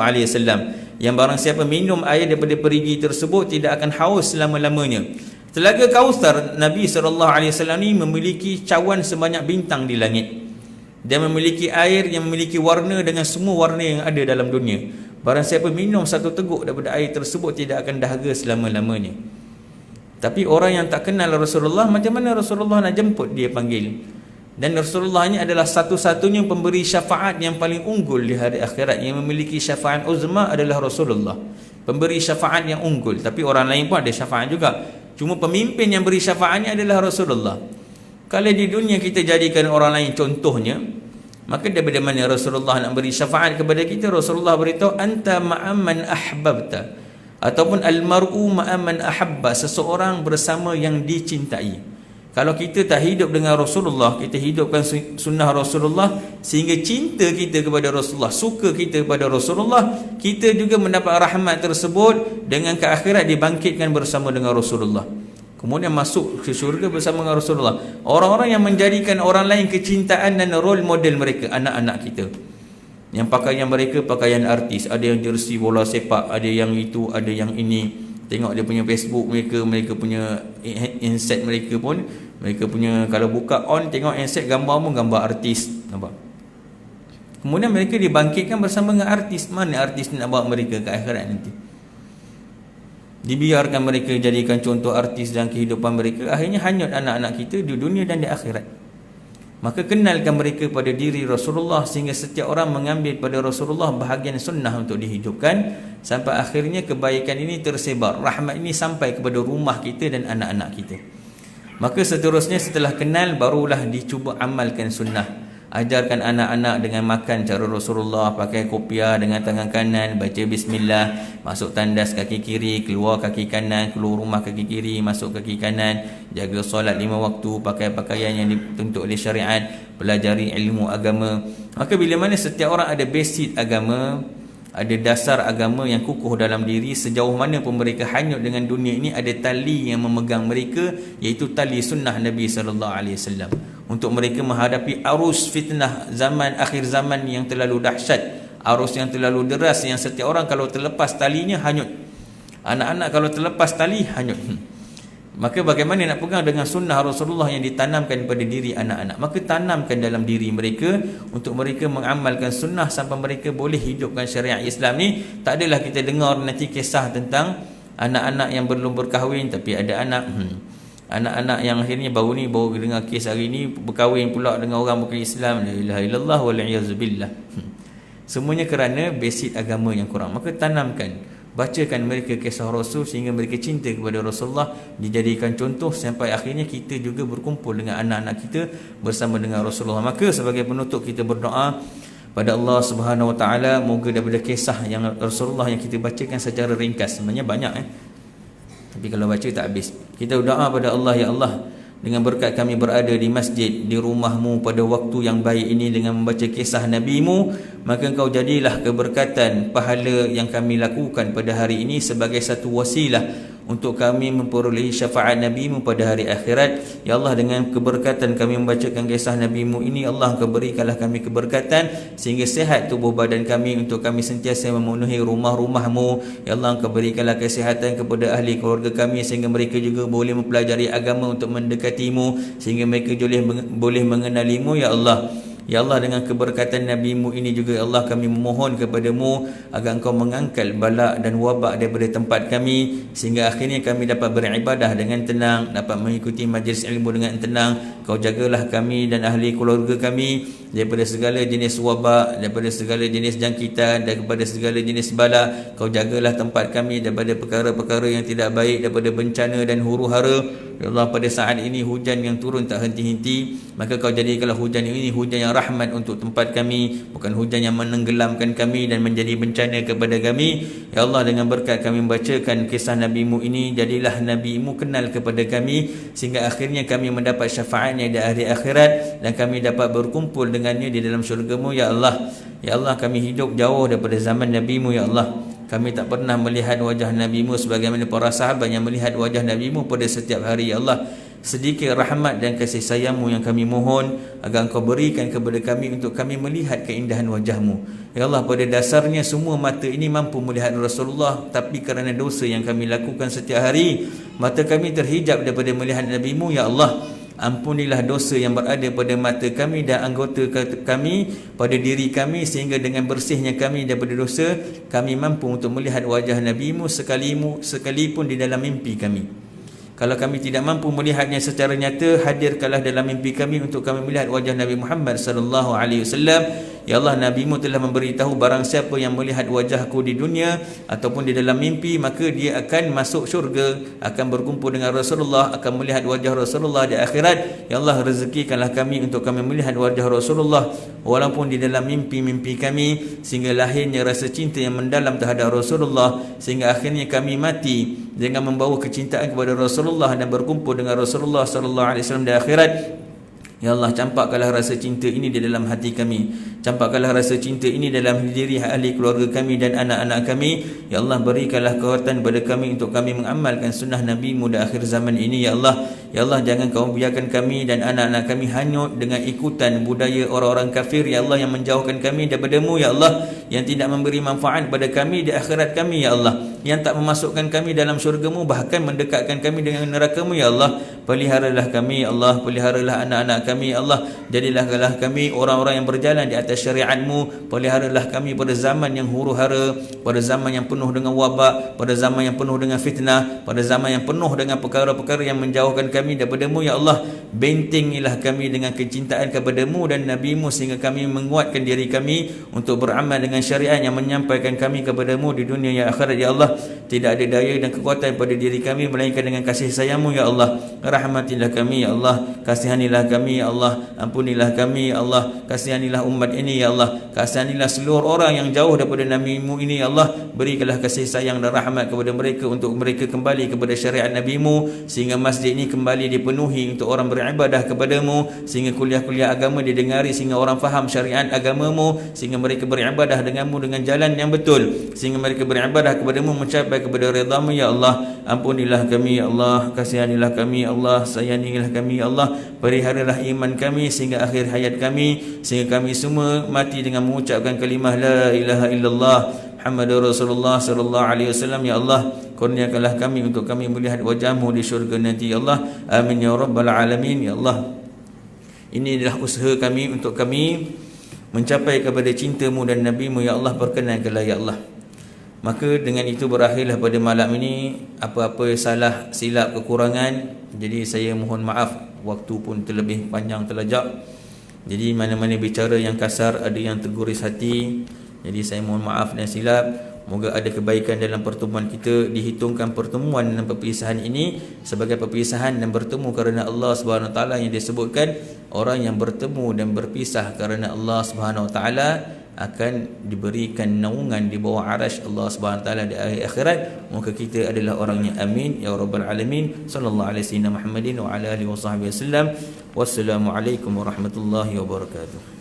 yang barang siapa minum air daripada perigi tersebut tidak akan haus selama-lamanya. Telaga Kautsar, Nabi SAW ini memiliki cawan sebanyak bintang di langit. Dia memiliki air yang memiliki warna dengan semua warna yang ada dalam dunia. Barang siapa minum satu teguk daripada air tersebut tidak akan dahaga selama-lamanya. Tapi orang yang tak kenal Rasulullah, macam mana Rasulullah nak jemput dia panggil? Dan Rasulullah ini adalah satu-satunya pemberi syafaat yang paling unggul di hari akhirat. Yang memiliki syafaat uzma adalah Rasulullah, pemberi syafaat yang unggul. Tapi orang lain pun ada syafaat juga, cuma pemimpin yang beri syafaatnya adalah Rasulullah. Kalau di dunia kita jadikan orang lain contohnya, maka daripada mana Rasulullah nak beri syafaat kepada kita? Rasulullah beritahu, anta ma'amman ahbabta, ataupun almar'u ma'amman ahabba, seseorang bersama yang dicintai. Kalau kita tak hidup dengan Rasulullah, kita hidupkan sunnah Rasulullah, sehingga cinta kita kepada Rasulullah, suka kita kepada Rasulullah, kita juga mendapat rahmat tersebut dengan ke akhirat dibangkitkan bersama dengan Rasulullah, kemudian masuk ke syurga bersama dengan Rasulullah. Orang-orang yang menjadikan orang lain kecintaan dan role model mereka, anak-anak kita, yang pakaian mereka pakaian artis, ada yang jersey bola sepak, ada yang itu, ada yang ini. Tengok dia punya Facebook mereka, mereka punya handset mereka pun, mereka punya, kalau buka on tengok handset, gambar pun gambar artis, nampak? Kemudian mereka dibangkitkan bersama dengan artis. Mana artis nak bawa mereka ke akhirat nanti? Dibiarkan mereka jadikan contoh artis dalam kehidupan mereka, akhirnya hanyut anak-anak kita di dunia dan di akhirat. Maka kenalkan mereka pada diri Rasulullah, sehingga setiap orang mengambil pada Rasulullah bahagian sunnah untuk dihidupkan, sampai akhirnya kebaikan ini tersebar, rahmat ini sampai kepada rumah kita dan anak-anak kita. Maka seterusnya setelah kenal, barulah dicuba amalkan sunnah. Ajarkan anak-anak dengan makan cara Rasulullah, pakai kopiah dengan tangan kanan, baca bismillah, masuk tandas kaki kiri, keluar kaki kanan, keluar rumah kaki kiri, masuk kaki kanan, jaga solat 5 waktu, pakai pakaian yang ditentu oleh syariat, pelajari ilmu agama. Maka bila mana setiap orang ada basic agama, ada dasar agama yang kukuh dalam diri, sejauh mana pun mereka hanyut dengan dunia ini, ada tali yang memegang mereka, iaitu tali sunnah Nabi SAW, untuk mereka menghadapi arus fitnah zaman akhir zaman yang terlalu dahsyat, arus yang terlalu deras, yang setiap orang kalau terlepas talinya hanyut. Anak-anak kalau terlepas tali hanyut. Maka bagaimana nak pegang dengan sunnah Rasulullah yang ditanamkan pada diri anak-anak? Maka tanamkan dalam diri mereka untuk mereka mengamalkan sunnah sampai mereka boleh hidupkan syariat Islam ni. Tak adalah kita dengar nanti kisah tentang anak-anak yang belum berkahwin tapi ada anak. Anak-anak yang akhirnya baru dengar kes hari ni berkahwin pula dengan orang bukan Islam, la ilaha illallah wal iazubillah. Semuanya kerana basic agama yang kurang. Maka tanamkan, bacakan mereka kisah Rasul sehingga mereka cinta kepada Rasulullah, dijadikan contoh sampai akhirnya kita juga berkumpul dengan anak-anak kita bersama dengan Rasulullah. Maka sebagai penutup kita berdoa pada Allah Subhanahu Wa Taala, moga daripada kisah yang Rasulullah yang kita bacakan secara ringkas, sebenarnya banyak tapi kalau baca tak habis. Kita berdoa pada Allah, ya Allah, dengan berkat kami berada di masjid, di rumahmu pada waktu yang baik ini dengan membaca kisah Nabi-Mu, maka Engkau jadilah keberkatan pahala yang kami lakukan pada hari ini sebagai satu wasilah untuk kami memperolehi syafaat Nabi-Mu pada hari akhirat. Ya Allah, dengan keberkatan kami membacakan kisah Nabi-Mu ini, Allah, Engkau berikanlah kami keberkatan sehingga sehat tubuh badan kami untuk kami sentiasa memenuhi rumah-rumah-Mu. Ya Allah, Engkau berikanlah kesihatan kepada ahli keluarga kami sehingga mereka juga boleh mempelajari agama untuk mendekati-Mu, sehingga mereka boleh mengenali-Mu. Ya Allah, ya Allah, dengan keberkatan Nabi-Mu ini juga, ya Allah, kami memohon kepada-Mu agar Engkau mengangkat bala dan wabak daripada tempat kami sehingga akhirnya kami dapat beribadah dengan tenang, dapat mengikuti majlis ilmu dengan tenang. Kau jagalah kami dan ahli keluarga kami daripada segala jenis wabak, daripada segala jenis jangkitan, daripada segala jenis bala. Kau jagalah tempat kami daripada perkara-perkara yang tidak baik, daripada bencana dan huru-hara. Ya Allah, pada saat ini hujan yang turun tak henti-henti, maka Kau jadikanlah hujan ini hujan yang rahmat untuk tempat kami, bukan hujan yang menenggelamkan kami dan menjadi bencana kepada kami. Ya Allah, dengan berkat kami membacakan kisah Nabi-Mu ini, jadilah Nabi-Mu kenal kepada kami sehingga akhirnya kami mendapat syafaatnya di hari akhirat dan kami dapat berkumpul dengannya di dalam syurga-Mu. Ya Allah, ya Allah, kami hidup jauh daripada zaman Nabi-Mu. Ya Allah, kami tak pernah melihat wajah Nabi-Mu sebagaimana para sahabat yang melihat wajah Nabi-Mu pada setiap hari. Ya Allah, sedikit rahmat dan kasih sayang-Mu yang kami mohon agar Engkau berikan kepada kami untuk kami melihat keindahan wajah-Mu. Ya Allah, pada dasarnya semua mata ini mampu melihat Rasulullah, tapi kerana dosa yang kami lakukan setiap hari, mata kami terhijab daripada melihat Nabi-Mu. Ya Allah, ampunilah dosa yang berada pada mata kami dan anggota kami pada diri kami sehingga dengan bersihnya kami daripada dosa, kami mampu untuk melihat wajah Nabi-Mu sekalipun di dalam mimpi kami. Kalau kami tidak mampu melihatnya secara nyata, hadirkanlah dalam mimpi kami untuk kami melihat wajah Nabi Muhammad sallallahu alaihi wasallam. Ya Allah, Nabi-Mu telah memberitahu barang siapa yang melihat wajahku di dunia ataupun di dalam mimpi, maka dia akan masuk syurga, akan berkumpul dengan Rasulullah, akan melihat wajah Rasulullah di akhirat. Ya Allah, rezekikanlah kami untuk kami melihat wajah Rasulullah walaupun di dalam mimpi-mimpi kami, sehingga lahirnya rasa cinta yang mendalam terhadap Rasulullah sehingga akhirnya kami mati dengan membawa kecintaan kepada Rasulullah dan berkumpul dengan Rasulullah sallallahu alaihi wasallam di akhirat. Ya Allah, campakkanlah rasa cinta ini di dalam hati kami, campakkanlah rasa cinta ini dalam diri ahli keluarga kami dan anak-anak kami. Ya Allah, berikanlah kekuatan kepada kami untuk kami mengamalkan sunnah Nabi-Mu di akhir zaman ini. Ya Allah, ya Allah, jangan Kau biarkan kami dan anak-anak kami hanyut dengan ikutan budaya orang-orang kafir, ya Allah, yang menjauhkan kami daripada-Mu. Ya Allah, yang tidak memberi manfaat kepada kami di akhirat kami. Ya Allah, yang tak memasukkan kami dalam syurga-Mu, bahkan mendekatkan kami dengan neraka-Mu. Ya Allah, peliharalah kami. Ya Allah, peliharalah anak-anak kami. Ya Allah, jadilah kami orang-orang yang berjalan di atas syariat-Mu. Peliharalah kami pada zaman yang huru-hara, pada zaman yang penuh dengan wabak, pada zaman yang penuh dengan fitnah, pada zaman yang penuh dengan perkara-perkara yang menjauhkan kami daripada-Mu. Ya Allah, bentengilah kami dengan kecintaan kepada-Mu dan Nabi-Mu sehingga kami menguatkan diri kami untuk beramal dengan syariat yang menyampaikan kami kepada-Mu di dunia yang akhirat. Ya Allah, tidak ada daya dan kekuatan pada diri kami melainkan dengan kasih sayang-Mu. Ya Allah, rahmatilah kami. Ya Allah, kasihanilah kami. Ya Allah, ampunilah kami. Ya Allah, kasihanilah umat ini. Ya Allah, kasihanilah seluruh orang yang jauh daripada Nabi-Mu ini. Ya Allah, berikanlah kasih sayang dan rahmat kepada mereka untuk mereka kembali kepada syariat Nabi-Mu sehingga masjid ini kembali dipenuhi untuk orang beribadah kepada-Mu, sehingga kuliah-kuliah agama didengari sehingga orang faham syariat agama-Mu, sehingga mereka beribadah dengan-Mu dengan jalan yang betul, sehingga mereka beribadah kepada-Mu mencapai kepada redha-Mu. Ya Allah, ampunilah kami. Ya Allah, kasihanilah kami. Ya Allah, sayangilah kami. Ya Allah, peliharalah iman kami sehingga akhir hayat kami, sehingga kami semua mati dengan mengucapkan kalimah la ilaha illallah Muhammadur Rasulullah sallallahu alaihi wasallam. Ya Allah, kurniakanlah kami untuk kami melihat wajah-Mu di syurga nanti. Ya Allah, amin ya rabbal alamin. Ya Allah, ini adalah usaha kami untuk kami mencapai kepada cinta-Mu dan Nabi-Mu. Ya Allah, perkenankanlah. Ya Allah, Maka dengan itu berakhirlah pada malam ini apa-apa salah, silap, kekurangan. Jadi saya mohon maaf, waktu pun terlebih panjang terlajak. Jadi mana-mana bicara yang kasar, ada yang terguris hati, jadi saya mohon maaf dan silap. Moga ada kebaikan dalam pertemuan kita. Dihitungkan pertemuan dan perpisahan ini sebagai perpisahan dan bertemu kerana Allah Subhanahu Wa Taala, yang disebutkan orang yang bertemu dan berpisah kerana Allah Subhanahu Wa Taala akan diberikan naungan di bawah arasy Allah Subhanahu Wa Taala di akhir akhirat. Moga kita adalah orangnya, amin ya rabbal alamin. Sallallahu alaihi wasallam Muhammadin wa ala alihi wasahbihi wasallam. Wassalamualaikum warahmatullahi wabarakatuh.